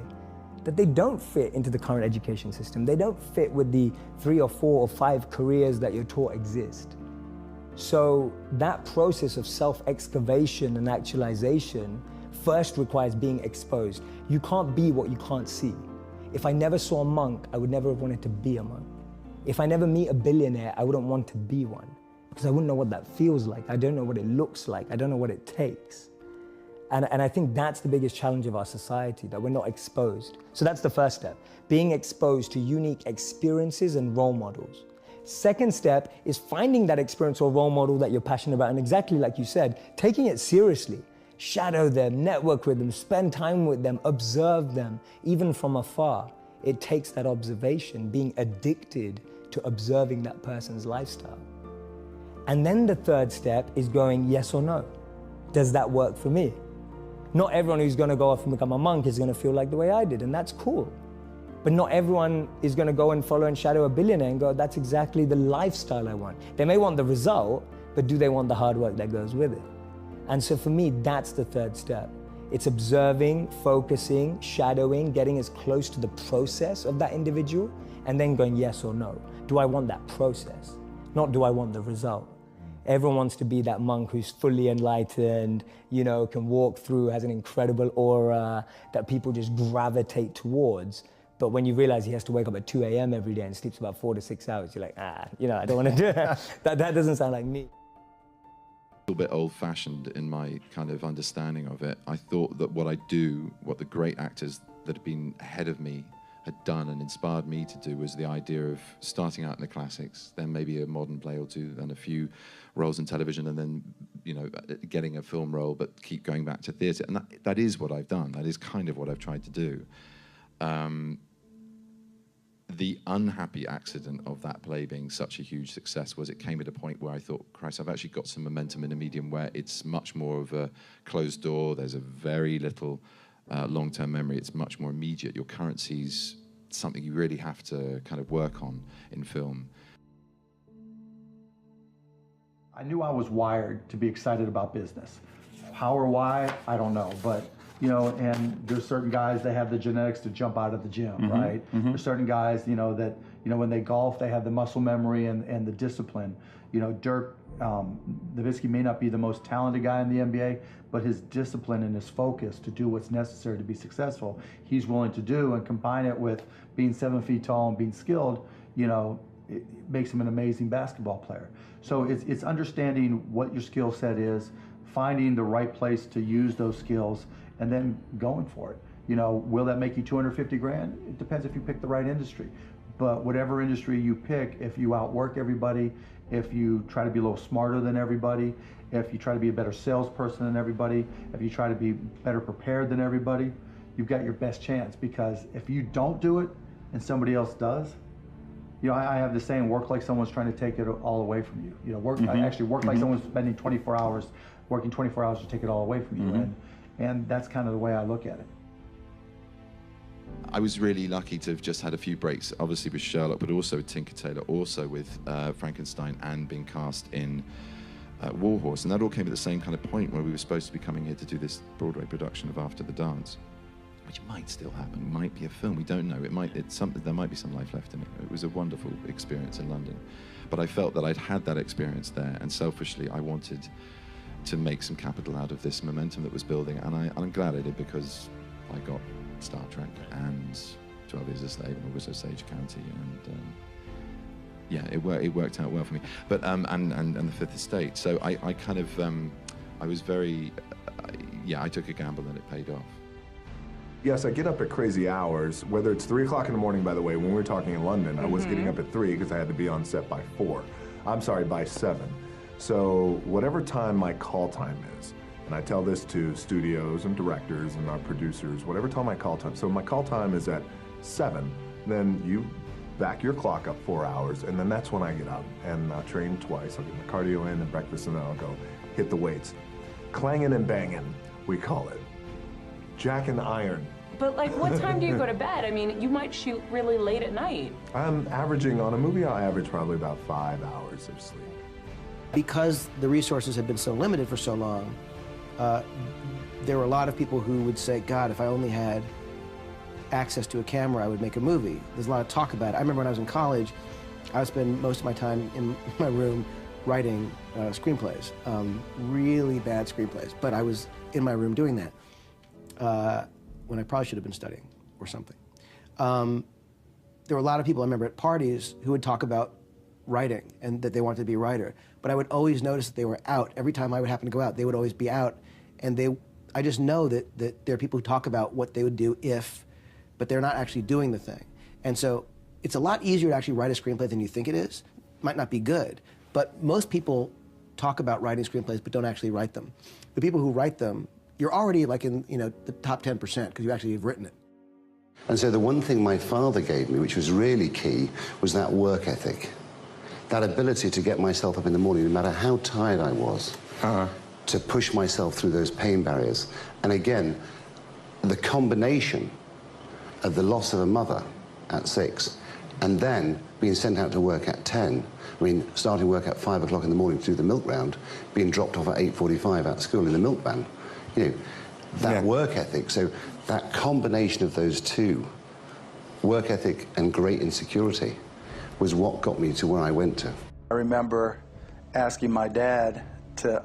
that they don't fit into the current education system. They don't fit with the 3 or 4 or 5 careers that you're taught exist. So that process of self-excavation and actualization first requires being exposed. You can't be what you can't see. If I never saw a monk, I would never have wanted to be a monk. If I never meet a billionaire, I wouldn't want to be one because I wouldn't know what that feels like. I don't know what it looks like. I don't know what it takes. And I think that's the biggest challenge of our society, that we're not exposed. So that's the first step, being exposed to unique experiences and role models. Second step is finding that experience or role model that you're passionate about, and exactly like you said, taking it seriously. Shadow them, network with them, spend time with them, observe them, even from afar. It takes that observation, being addicted to observing that person's lifestyle. And then the third step is going yes or no. Does that work for me? Not everyone who's going to go off and become a monk is going to feel like the way I did, and that's cool. But not everyone is going to go and follow and shadow a billionaire and go, that's exactly the lifestyle I want. They may want the result, but do they want the hard work that goes with it? And so for me, that's the third step. It's observing, focusing, shadowing, getting as close to the process of that individual, and then going yes or no. Do I want that process? Not do I want the result? Everyone wants to be that monk who's fully enlightened, you know, can walk through, has an incredible aura that people just gravitate towards. But when you realize he has to wake up at 2 a.m. every day and sleeps about 4 to 6 hours, you're like, you know, I don't want to do it. that doesn't sound like me. A little bit old-fashioned in my kind of understanding of it. I thought that what I do, what the great actors that have been ahead of me had done and inspired me to do, was the idea of starting out in the classics, then maybe a modern play or two, and a few roles in television, and then, you know, getting a film role, but keep going back to theatre. And that is what I've done. That is kind of what I've tried to do. the unhappy accident of that play being such a huge success was it came at a point where I thought, Christ, I've actually got some momentum in a medium where it's much more of a closed door. There's a very little long-term memory. It's much more immediate. Your currency's something you really have to kind of work on in film. I knew I was wired to be excited about business. How or why, I don't know, but you know, and there's certain guys that have the genetics to jump out of the gym, right? There's certain guys, you know, that, you know, when they golf, they have the muscle memory and the discipline. You know, Dirk Nowitzki may not be the most talented guy in the NBA, but his discipline and his focus to do what's necessary to be successful, he's willing to do, and combine it with being 7 feet tall and being skilled, you know, it makes him an amazing basketball player. So it's understanding what your skill set is, finding the right place to use those skills, and then going for it. You know, will that make you 250 grand? It depends if you pick the right industry. But whatever industry you pick, if you outwork everybody, if you try to be a little smarter than everybody, if you try to be a better salesperson than everybody, if you try to be better prepared than everybody, you've got your best chance. Because if you don't do it and somebody else does, you know, I have the saying, work like someone's trying to take it all away from you. You know, I actually work like someone's spending 24 hours, working 24 hours to take it all away from you. And that's kind of the way I look at it. I was really lucky to have just had a few breaks, obviously with Sherlock, but also with Tinker Tailor, also with Frankenstein, and being cast in Warhorse. And that all came at the same kind of point where we were supposed to be coming here to do this Broadway production of After the Dance, which might still happen, might be a film, we don't know. There might be some life left in it. It was a wonderful experience in London. But I felt that I'd had that experience there, and selfishly I wanted to make some capital out of this momentum that was building, and I'm glad I did, because I got Star Trek and 12 Years a Slave and also Sage County, and yeah, it worked out well for me. But and the Fifth Estate. So I kind of I was very I took a gamble and it paid off. Yes, I get up at crazy hours, whether it's 3 o'clock in the morning, by the way. When we were talking in London, I was getting up at 3 because I had to be on set by 7. So whatever time my call time is, and I tell this to studios and directors and our producers, whatever time my call time, so my call time is at 7, then you back your clock up 4 hours, and then that's when I get up and I'll train twice. I'll get my cardio in and breakfast, and then I'll go hit the weights. Clanging and banging, we call it. Jack and iron. But like, what time do you go to bed? I mean, you might shoot really late at night. I'm averaging, on a movie, I average probably about 5 hours of sleep. Because the resources had been so limited for so long, there were a lot of people who would say, God, if I only had access to a camera, I would make a movie. There's a lot of talk about it. I remember when I was in college, I would spend most of my time in my room writing screenplays, really bad screenplays, but I was in my room doing that when I probably should have been studying or something. There were a lot of people I remember at parties who would talk about writing and that they wanted to be a writer, but I would always notice that they were out. Every time I would happen to go out, they would always be out, and I just know that there are people who talk about what they would do if, but they're not actually doing the thing. And so it's a lot easier to actually write a screenplay than you think it is. It might not be good, but most people talk about writing screenplays but don't actually write them. The people who write them, you're already like in the top 10% because you actually have written it. And so the one thing my father gave me, which was really key, was that work ethic. That ability to get myself up in the morning, no matter how tired I was, to push myself through those pain barriers. And again, the combination of the loss of a mother at 6 and then being sent out to work at 10, I mean, starting work at 5 o'clock in the morning to do the milk round, being dropped off at 8:45 at school in the milk van, that work ethic. So that combination of those two, work ethic and great insecurity, was what got me to where I went to. I remember asking my dad to,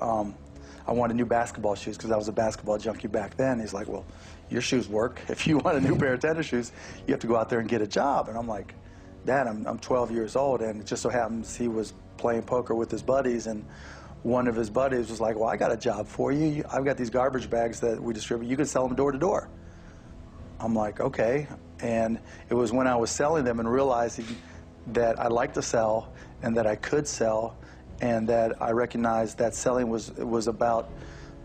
I wanted new basketball shoes because I was a basketball junkie back then. He's like, well, your shoes work. If you want a new pair of tennis shoes, you have to go out there and get a job. And I'm like, Dad, I'm 12 years old, and it just so happens he was playing poker with his buddies, and one of his buddies was like, well, I got a job for you. I've got these garbage bags that we distribute. You can sell them door to door. I'm like, okay. And it was when I was selling them and realizing that I liked to sell and that I could sell, and that I recognized that selling was about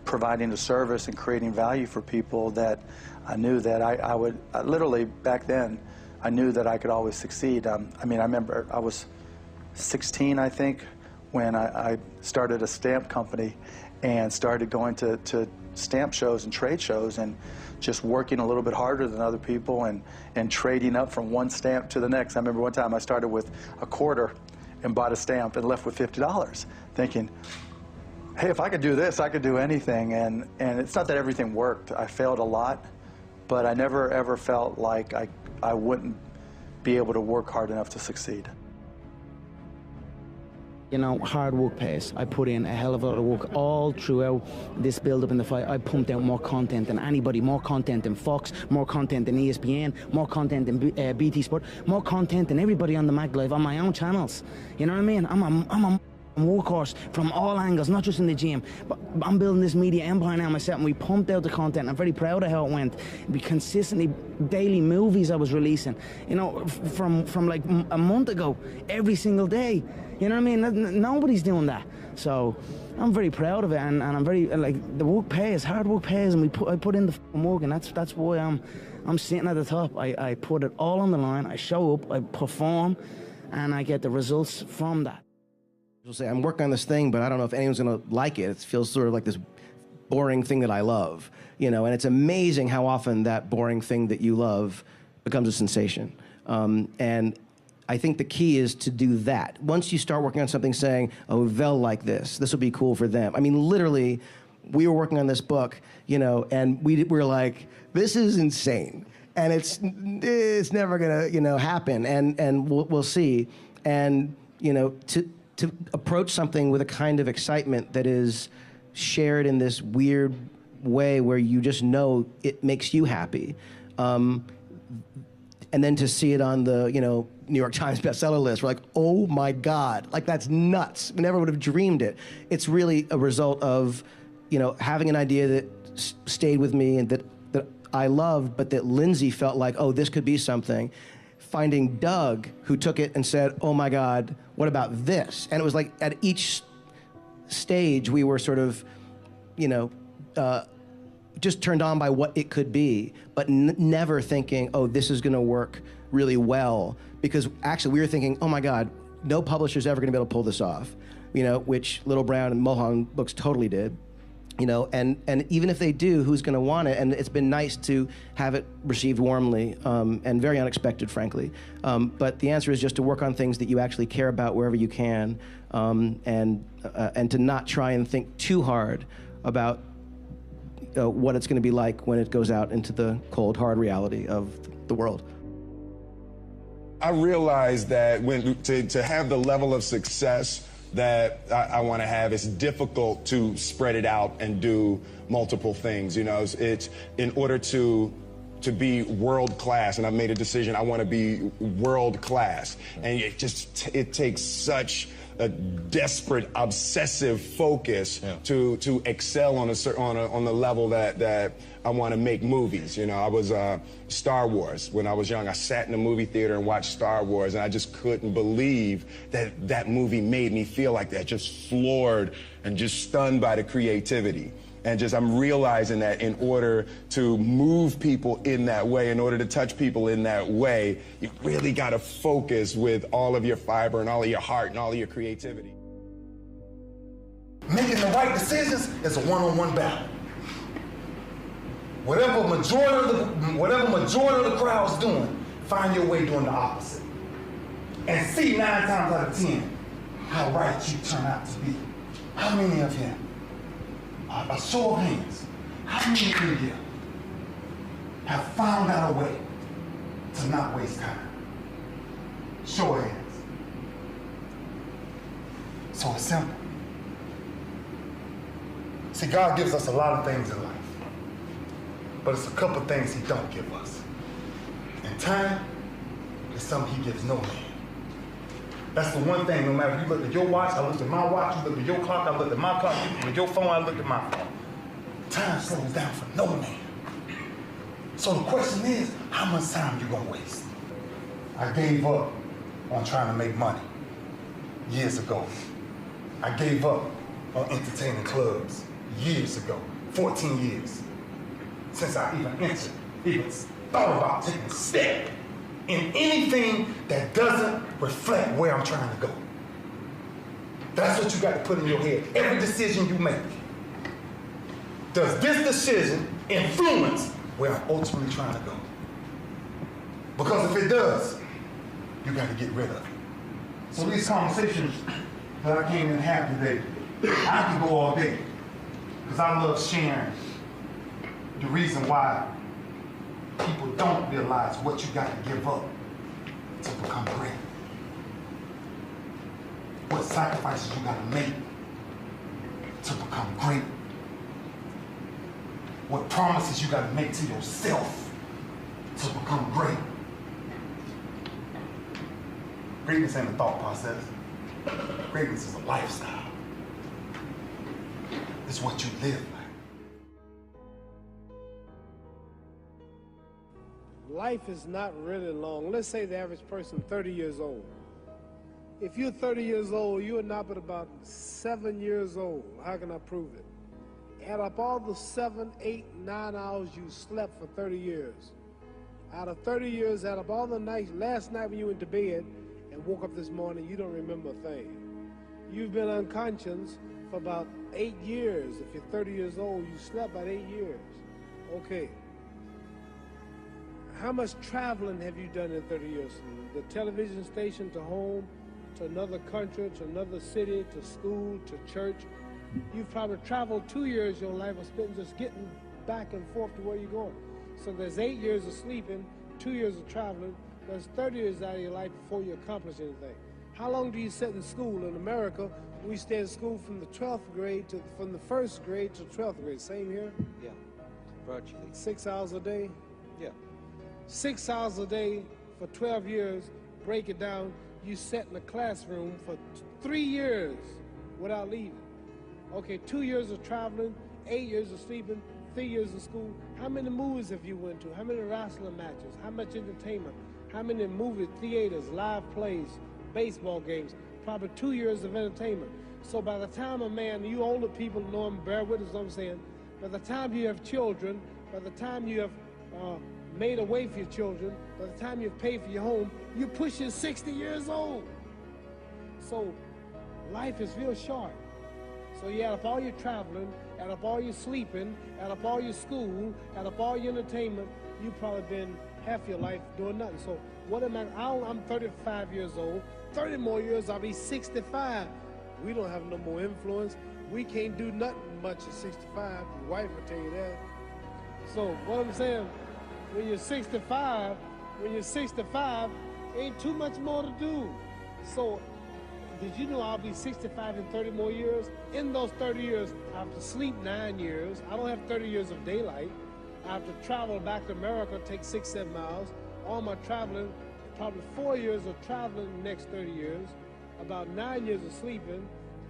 providing a service and creating value for people, that I knew that I would literally back then, I knew that I could always succeed. I mean, I remember I was 16, I think, when I started a stamp company and started going to stamp shows and trade shows and just working a little bit harder than other people and trading up from one stamp to the next. I remember one time I started with a quarter and bought a stamp and left with $50, thinking, hey, if I could do this, I could do anything. And it's not that everything worked. I failed a lot, but I never ever felt like I wouldn't be able to work hard enough to succeed. You know, hard work pays. I put in a hell of a lot of work all throughout this build-up in the fight. I pumped out more content than anybody, more content than Fox, more content than ESPN, more content than BT Sport, more content than everybody on the Mag Live on my own channels. You know what I mean? I'm a workhorse from all angles, not just in the gym. But I'm building this media empire now myself, and we pumped out the content. I'm very proud of how it went. We consistently, daily movies I was releasing, you know, from like a month ago, every single day. You know what I mean? Nobody's doing that. So I'm very proud of it, and I'm very, like, the work pays, hard work pays, and I put in the work, and that's why I'm sitting at the top. I put it all on the line. I show up, I perform, and I get the results from that. People say, I'm working on this thing, but I don't know if anyone's going to like it. It feels sort of like this boring thing that I love, you know, and it's amazing how often that boring thing that you love becomes a sensation. And I think the key is to do that. Once you start working on something saying, oh, they'll like this will be cool for them. I mean, literally, we were working on this book, you know, and we were like, this is insane. And it's never gonna, you know, happen, and we'll see. And, you know, to approach something with a kind of excitement that is shared in this weird way where you just know it makes you happy. And then to see it on the, you know, New York Times bestseller list, we're like, oh my God, like that's nuts. We never would have dreamed it. It's really a result of, you know, having an idea that stayed with me and that I loved, but that Lindsay felt like, oh, this could be something. Finding Doug, who took it and said, oh my God, what about this? And it was like at each stage we were sort of, you know, just turned on by what it could be, but never thinking, oh, this is gonna work really well. Because actually we were thinking, oh my God, no publisher's ever gonna be able to pull this off, you know, which Little Brown and Mulholland Books totally did. You know, and even if they do, who's gonna want it? And it's been nice to have it received warmly, and very unexpected, frankly. But the answer is just to work on things that you actually care about wherever you can, and to not try and think too hard about what it's gonna be like when it goes out into the cold, hard reality of the world. I realized that to have the level of success that I want to have, it's difficult to spread it out and do multiple things. You know, it's in order to be world class, and I've made a decision. I want to be world class, and it takes such a desperate, obsessive focus to excel on the level that I want to make movies. You know, I was Star Wars when I was young. I sat in the movie theater and watched Star Wars, and I just couldn't believe that that movie made me feel like that, just floored and just stunned by the creativity. And I'm realizing that in order to move people in that way, in order to touch people in that way, you really got to focus with all of your fiber and all of your heart and all of your creativity. Making the right decisions is a one-on-one battle. Whatever majority of the crowd's doing, find your way doing the opposite. And see 9 times out of 10 how right you turn out to be. How many of you? A show of hands. How many of you have found out a way to not waste time? Show of hands. So it's simple. See, God gives us a lot of things in life, but it's a couple things He don't give us. And time is something He gives no man. That's the one thing, no matter if you look at your watch, I looked at my watch, you look at your clock, I looked at my clock, you look at your phone, I looked at my phone. Time slows down for no man. So the question is, how much time you gonna waste? I gave up on trying to make money years ago. I gave up on entertaining clubs years ago, 14 years, since I even thought about taking a step in anything that doesn't reflect where I'm trying to go. That's what you got to put in your head. Every decision you make. Does this decision influence where I'm ultimately trying to go? Because if it does, you got to get rid of it. So these conversations that I came in to have today, I could go all day. Because I love sharing the reason why people don't realize what you got to give up to become great. What sacrifices you got to make to become great. What promises you got to make to yourself to become great. Greatness ain't a thought process. Greatness is a lifestyle. It's what you live like. Life is not really long. Let's say the average person 30 years old. If you're 30 years old, you are not but about 7 years old. How can I prove it? Add up all the 7, 8, 9 hours you slept for 30 years. Out of 30 years, add up all the nights, last night when you went to bed and woke up this morning, you don't remember a thing. You've been unconscious for about 8 years. If you're 30 years old, you slept about 8 years. Okay. How much traveling have you done in 30 years? From the television station to home, to another country, to another city, to school, to church. You've probably traveled 2 years your life was spent just getting back and forth to where you're going. So there's 8 years of sleeping, 2 years of traveling. There's 30 years out of your life before you accomplish anything. How long do you sit in school? In America, we stay in school from the 12th grade to, from the 1st grade to 12th grade. Same here? Yeah, virtually. 6 hours a day? Yeah. 6 hours a day for 12 years, break it down, you sat in the classroom for 3 years without leaving. Okay, 2 years of traveling, 8 years of sleeping, 3 years of school. How many movies have you went to? How many wrestling matches? How much entertainment? How many movie theaters, live plays, baseball games? Probably 2 years of entertainment. So by the time a man, you older people know him, bear with us what I'm saying, by the time you have children, by the time you have made a way for your children, by the time you've paid for your home, you're pushing 60 years old. So life is real short. So you add up all your traveling, add up all your sleeping, add up all your school, add up all your entertainment, you've probably been half your life doing nothing. So what am I? I'm 35 years old. 30 more years, I'll be 65. We don't have no more influence. We can't do nothing much at 65. Your wife will tell you that. So what I'm saying, when you're 65, ain't too much more to do. So did you know I'll be 65 in 30 more years? In those 30 years, I have to sleep 9 years. I don't have 30 years of daylight. I have to travel back to America, take 6, 7 miles. All my traveling, probably 4 years of traveling in the next 30 years, about 9 years of sleeping,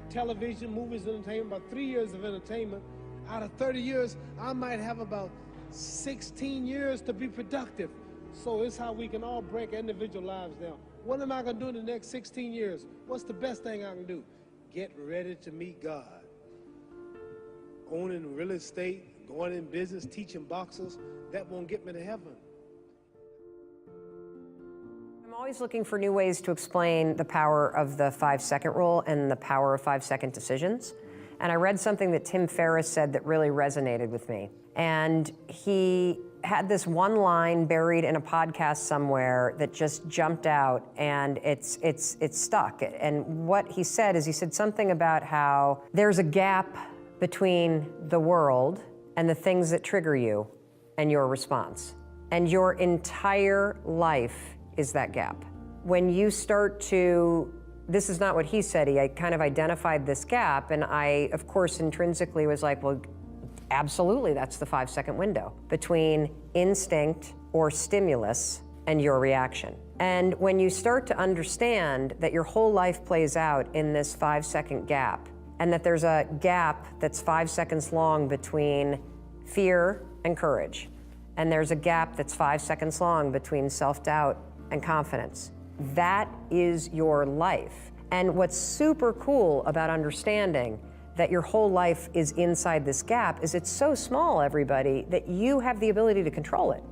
television, movies, entertainment, about 3 years of entertainment. Out of 30 years, I might have about 16 years to be productive. So it's how we can all break individual lives down. What am I going to do in the next 16 years? What's the best thing I can do? Get ready to meet God. Owning real estate, going in business, teaching boxers, that won't get me to heaven. I'm always looking for new ways to explain the power of the 5-second rule and the power of 5-second decisions. And I read something that Tim Ferriss said that really resonated with me. And he had this one line buried in a podcast somewhere that just jumped out, and it's stuck. And what he said is, he said something about how there's a gap between the world and the things that trigger you and your response. And your entire life is that gap. When you start to, this is not what he said, I kind of identified this gap, and I, of course, intrinsically was like, well, absolutely, that's the 5-second window between instinct or stimulus and your reaction. And when you start to understand that your whole life plays out in this 5-second gap, and that there's a gap that's 5 seconds long between fear and courage, and there's a gap that's 5 seconds long between self-doubt and confidence, that is your life. And what's super cool about understanding that your whole life is inside this gap is it's so small, everybody, that you have the ability to control it.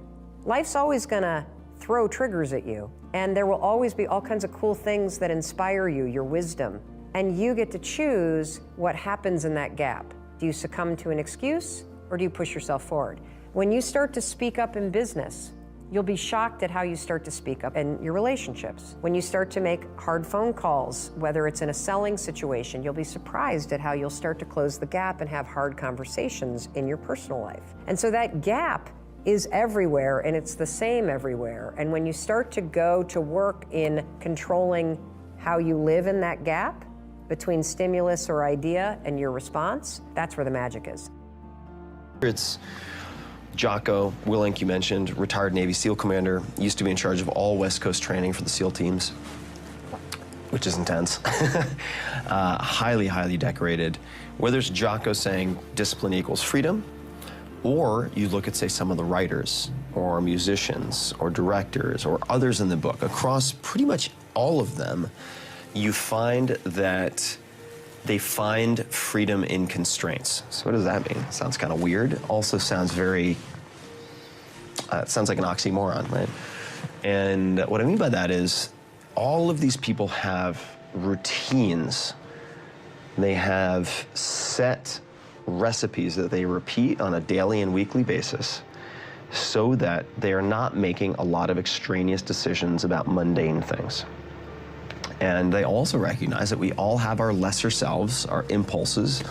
Life's always gonna throw triggers at you. And there will always be all kinds of cool things that inspire you, your wisdom. And you get to choose what happens in that gap. Do you succumb to an excuse, or do you push yourself forward? When you start to speak up in business, you'll be shocked at how you start to speak up in your relationships. When you start to make hard phone calls, whether it's in a selling situation, you'll be surprised at how you'll start to close the gap and have hard conversations in your personal life. And so that gap is everywhere, and it's the same everywhere. And when you start to go to work in controlling how you live in that gap between stimulus or idea and your response, that's where the magic is. It's Jocko Willink, you mentioned, retired Navy SEAL commander, used to be in charge of all West Coast training for the SEAL teams, which is intense. Highly, highly decorated. Whether it's Jocko saying discipline equals freedom, or you look at, say, some of the writers or musicians or directors or others in the book, across pretty much all of them, you find that they find freedom in constraints. So what does that mean? Sounds kind of weird. Also sounds very, it sounds like an oxymoron, right? And what I mean by that is all of these people have routines. They have set recipes that they repeat on a daily and weekly basis so that they are not making a lot of extraneous decisions about mundane things. And they also recognize that we all have our lesser selves, our impulses.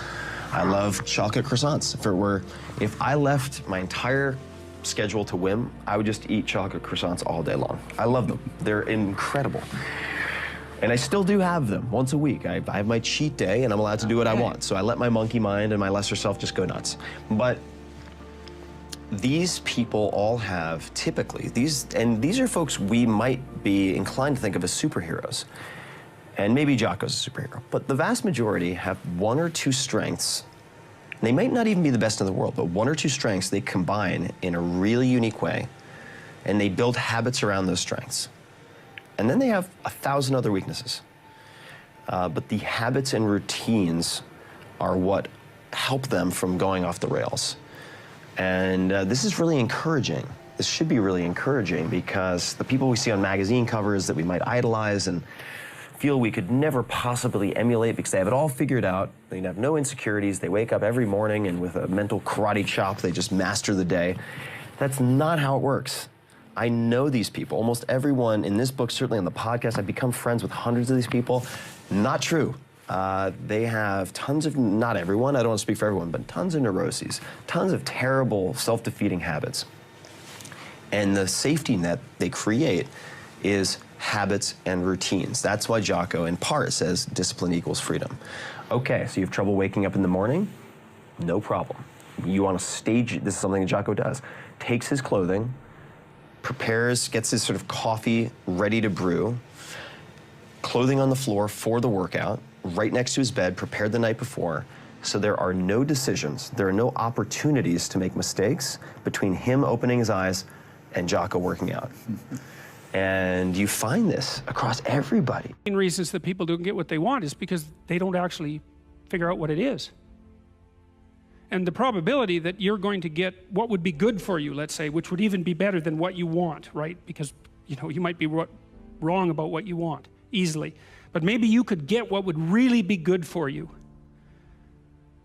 I love chocolate croissants. If I left my entire schedule to whim, I would just eat chocolate croissants all day long. I love them. They're incredible. And I still do have them once a week. I have my cheat day and I'm allowed to do what I want. So I let my monkey mind and my lesser self just go nuts. But these people all have typically, these are folks we might be inclined to think of as superheroes. And maybe Jocko's a superhero. But the vast majority have one or two strengths. They might not even be the best in the world, but one or two strengths they combine in a really unique way. And they build habits around those strengths. And then they have 1,000 other weaknesses. But the habits and routines are what help them from going off the rails. And this is really encouraging. This should be really encouraging because the people we see on magazine covers that we might idolize and feel we could never possibly emulate because they have it all figured out, they have no insecurities, they wake up every morning and with a mental karate chop, they just master the day. That's not how it works. I know these people. Almost everyone in this book, certainly on the podcast, I've become friends with hundreds of these people. Not true. They have tons of, not everyone, I don't want to speak for everyone, but tons of neuroses, tons of terrible self-defeating habits. And the safety net they create is habits and routines. That's why Jocko, in part, says discipline equals freedom. Okay, so you have trouble waking up in the morning? No problem. You want to stage, this is something that Jocko does, takes his clothing, prepares, gets his sort of coffee ready to brew, clothing on the floor for the workout, right next to his bed, prepared the night before, so there are no decisions, there are no opportunities to make mistakes between him opening his eyes and Jocko working out. And you find this across everybody. The main reasons that people don't get what they want is because they don't actually figure out what it is. And the probability that you're going to get what would be good for you, let's say, which would even be better than what you want, right? Because, you know, you might be wrong about what you want easily. But maybe you could get what would really be good for you.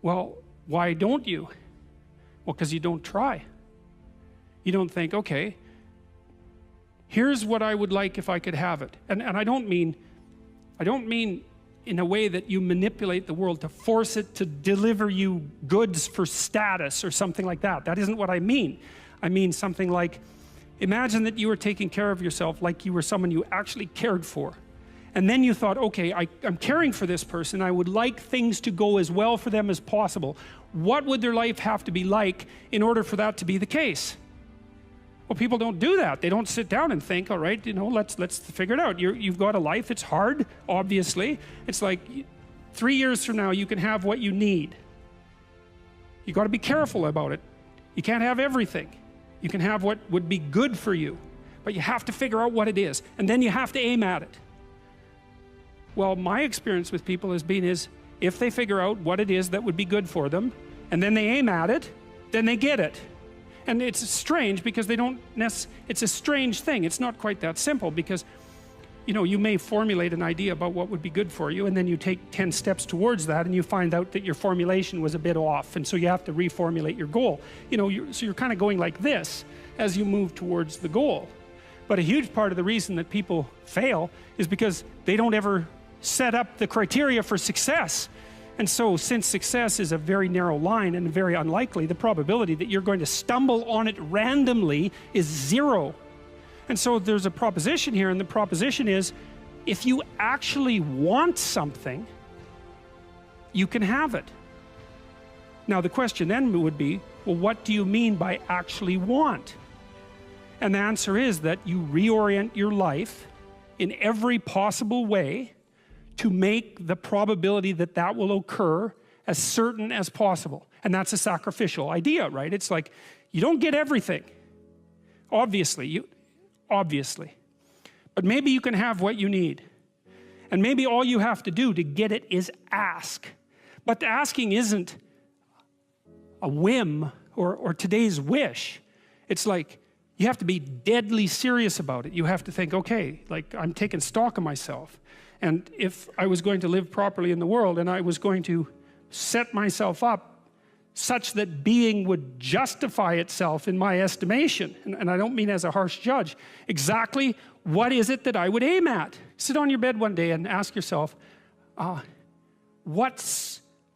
Well, why don't you? Well, because you don't try. You don't think, okay, here's what I would like if I could have it. And I don't mean in a way that you manipulate the world to force it to deliver you goods for status or something like that. That isn't what I mean. I mean something like, imagine that you were taking care of yourself like you were someone you actually cared for. And then you thought, okay, I'm caring for this person. I would like things to go as well for them as possible. What would their life have to be like in order for that to be the case? Well, people don't do that. They don't sit down and think, all right, you know, let's figure it out. You've got a life. It's hard, obviously. It's like 3 years from now, you can have what you need. You got to be careful about it. You can't have everything. You can have what would be good for you, but you have to figure out what it is, and then you have to aim at it. Well, my experience with people has been is if they figure out what it is that would be good for them, and then they aim at it, then they get it. And it's strange because they don't it's a strange thing. It's not quite that simple because, you know, you may formulate an idea about what would be good for you, and then you take 10 steps towards that and you find out that your formulation was a bit off, and so you have to reformulate your goal. You know, so you're kind of going like this as you move towards the goal. But a huge part of the reason that people fail is because they don't ever set up the criteria for success. And so since success is a very narrow line and very unlikely, the probability that you're going to stumble on it randomly is 0. And so there's a proposition here, and the proposition is, if you actually want something, you can have it. Now the question then would be, well, what do you mean by actually want? And the answer is that you reorient your life in every possible way to make the probability that that will occur as certain as possible. And that's a sacrificial idea, right? It's like, you don't get everything. Obviously. But maybe you can have what you need. And maybe all you have to do to get it is ask. But the asking isn't a whim or today's wish. It's like, you have to be deadly serious about it. You have to think, okay, like, I'm taking stock of myself. And if I was going to live properly in the world and I was going to set myself up such that being would justify itself in my estimation, and I don't mean as a harsh judge, exactly what is it that I would aim at? Sit on your bed one day and ask yourself, what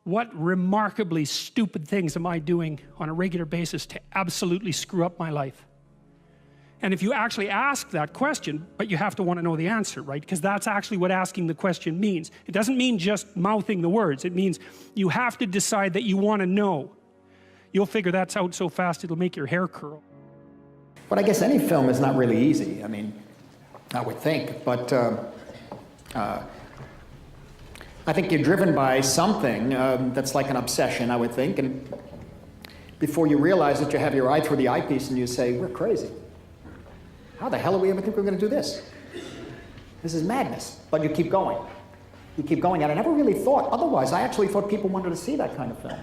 remarkably stupid things am I doing on a regular basis to absolutely screw up my life? And if you actually ask that question, but you have to want to know the answer, right? Because that's actually what asking the question means. It doesn't mean just mouthing the words. It means you have to decide that you want to know. You'll figure that's out so fast it'll make your hair curl. But I guess any film is not really easy. I mean, I would think. But I think you're driven by something that's like an obsession, I would think. And before you realize it, you have your eye through the eyepiece and you say, we're crazy. How the hell do we ever think we're going to do this? This is madness. But you keep going. You keep going. And I never really thought otherwise. I actually thought people wanted to see that kind of film.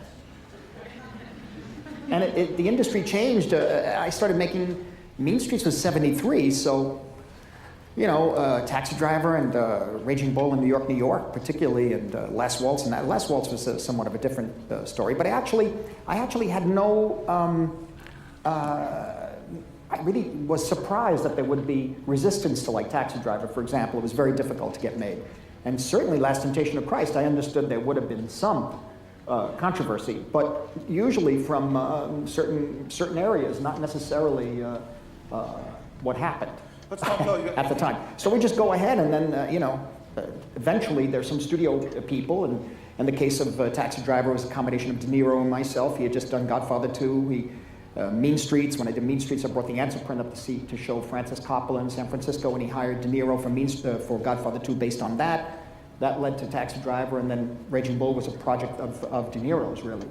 And the industry changed. I started making Mean Streets was 73, so, you know, Taxi Driver and Raging Bull in New York, particularly, and Last Waltz. And that Last Waltz was somewhat of a different story. But I actually had no... I really was surprised that there would be resistance to, like, Taxi Driver, for example. It was very difficult to get made. And certainly Last Temptation of Christ, I understood there would have been some controversy, but usually from certain areas, not necessarily what happened at the time. So we just go ahead and then, you know, eventually there's some studio people, and in the case of Taxi Driver, it was a combination of De Niro and myself. He had just done Godfather 2. Mean Streets, when I did Mean Streets, I brought the answer print up to show Francis Coppola in San Francisco, and he hired De Niro for Godfather 2 based on that. That led to Taxi Driver, and then Raging Bull was a project of De Niro's, really.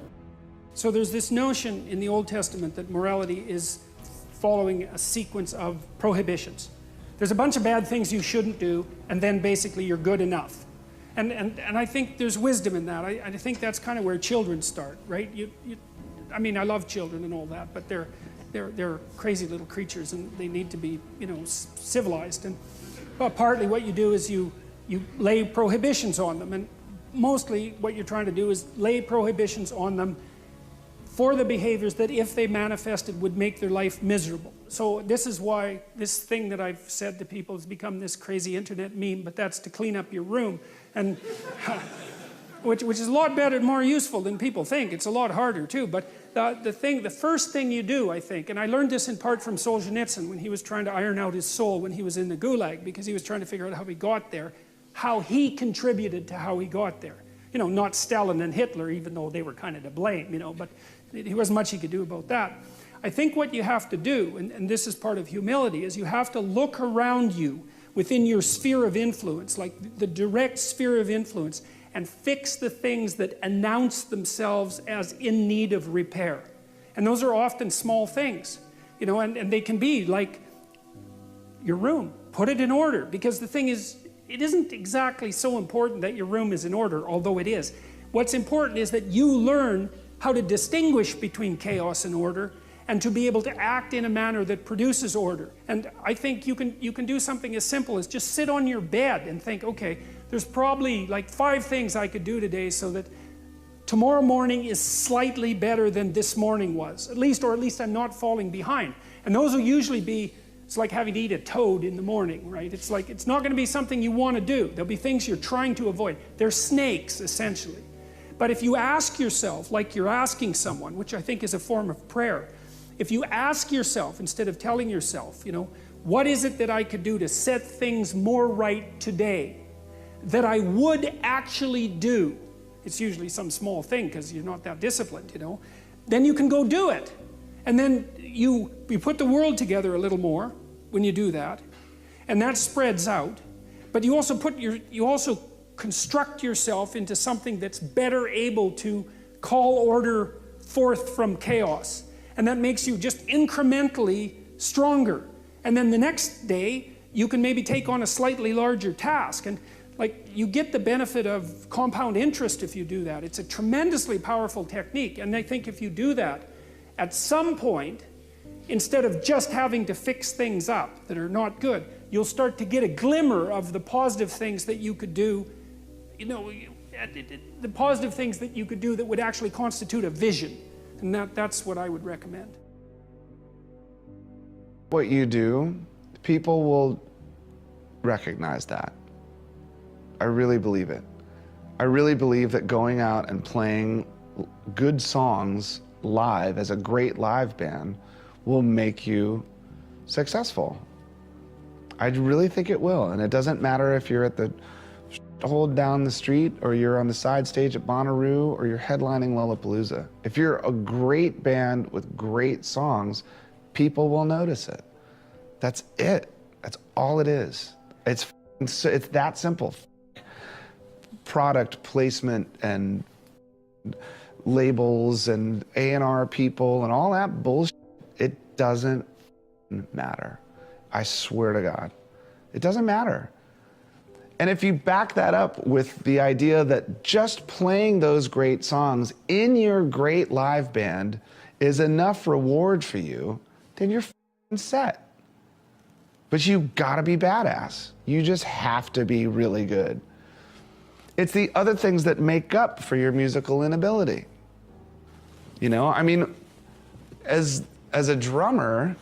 So there's this notion in the Old Testament that morality is following a sequence of prohibitions. There's a bunch of bad things you shouldn't do, and then basically you're good enough. And I think there's wisdom in that. I think that's kind of where children start, right? I mean, I love children and all that, but they're crazy little creatures, and they need to be, you know, civilized. And partly what you do is you lay prohibitions on them, and mostly what you're trying to do is lay prohibitions on them for the behaviors that, if they manifested, would make their life miserable. So this is why this thing that I've said to people has become this crazy internet meme, but that's to clean up your room, and which is a lot better and more useful than people think. It's a lot harder too, but the first thing you do, I think, and I learned this in part from Solzhenitsyn when he was trying to iron out his soul when he was in the Gulag, because he was trying to figure out how he got there, how he contributed to how he got there. You know, not Stalin and Hitler, even though they were kind of to blame, you know, but there wasn't much he could do about that. I think what you have to do, and this is part of humility, is you have to look around you within your sphere of influence, like the direct sphere of influence, and fix the things that announce themselves as in need of repair. And those are often small things, you know, and they can be like your room. Put it in order, because the thing is, it isn't exactly so important that your room is in order, although it is. What's important is that you learn how to distinguish between chaos and order, and to be able to act in a manner that produces order. And I think you can do something as simple as just sit on your bed and think, okay, there's probably like 5 things I could do today so that tomorrow morning is slightly better than this morning was, at least I'm not falling behind. And those will usually be, it's like having to eat a toad in the morning, right? It's like, it's not going to be something you want to do. There'll be things you're trying to avoid. They're snakes, essentially. But if you ask yourself, like you're asking someone, which I think is a form of prayer, if you ask yourself, instead of telling yourself, you know, what is it that I could do to set things more right today that I would actually do? It's usually some small thing because you're not that disciplined, you know. Then you can go do it. And then you put the world together a little more when you do that. And that spreads out. But you also construct yourself into something that's better able to call order forth from chaos. And that makes you just incrementally stronger. And then the next day, you can maybe take on a slightly larger task. And like, you get the benefit of compound interest if you do that. It's a tremendously powerful technique. And I think if you do that, at some point, instead of just having to fix things up that are not good, you'll start to get a glimmer of the positive things that you could do, you know, the positive things that you could do that would actually constitute a vision. And that's what I would recommend. What you do, people will recognize that. I really believe it. I really believe that going out and playing good songs live as a great live band will make you successful. I really think it will. And it doesn't matter if you're at the hold down the street or you're on the side stage at Bonnaroo or you're headlining Lollapalooza. If you're a great band with great songs, people will notice it. That's it. That's all it is. It's that simple. Product placement and labels and A&R people and all that bullshit, it doesn't matter. I swear to God, it doesn't matter. And if you back that up with the idea that just playing those great songs in your great live band is enough reward for you, then you're set. But you gotta be badass. You just have to be really good. It's the other things that make up for your musical inability. You know, I mean, as a drummer,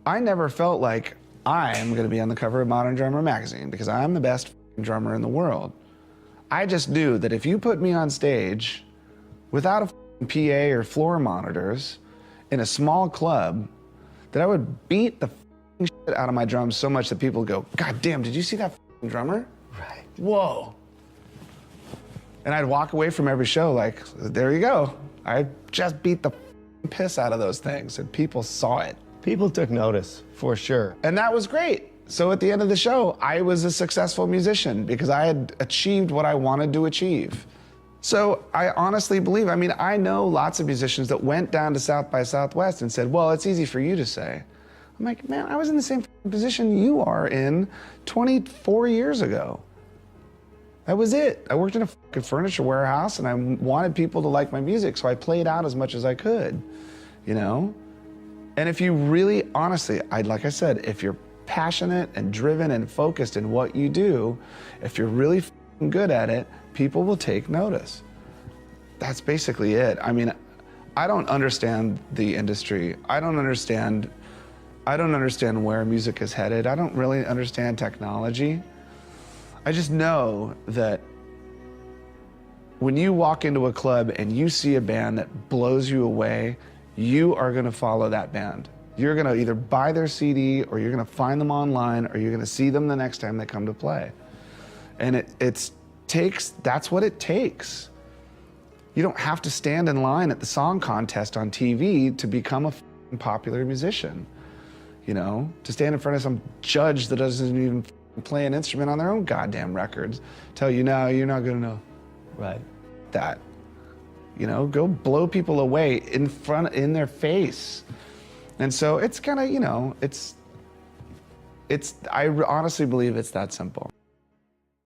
I never felt like I am going to be on the cover of Modern Drummer magazine because I'm the best drummer in the world. I just knew that if you put me on stage without a PA or floor monitors in a small club, that I would beat the shit out of my drums so much that people go, God damn, did you see that drummer? Right. Whoa. And I'd walk away from every show like, there you go. I just beat the piss out of those things and people saw it. People took notice, for sure. And that was great. So at the end of the show, I was a successful musician because I had achieved what I wanted to achieve. So I honestly believe, I mean, I know lots of musicians that went down to South by Southwest and said, well, it's easy for you to say. I'm like, man, I was in the same position you are in 24 years ago. That was it. I worked in a furniture warehouse and I wanted people to like my music, so I played out as much as I could, you know? And if you really, honestly, like I said, if you're passionate and driven and focused in what you do, if you're really good at it, people will take notice. That's basically it. I mean, I don't understand the industry. I don't understand where music is headed. I don't really understand technology. I just know that when you walk into a club and you see a band that blows you away, you are gonna follow that band. You're gonna either buy their CD or you're gonna find them online or you're gonna see them the next time they come to play. And that's what it takes. You don't have to stand in line at the song contest on TV to become a popular musician. You know, to stand in front of some judge that doesn't even play an instrument on their own goddamn records, tell you, no, you're not good enough. Right. That. You know, go blow people away in their face. And so it's kind of, you know, I honestly believe it's that simple.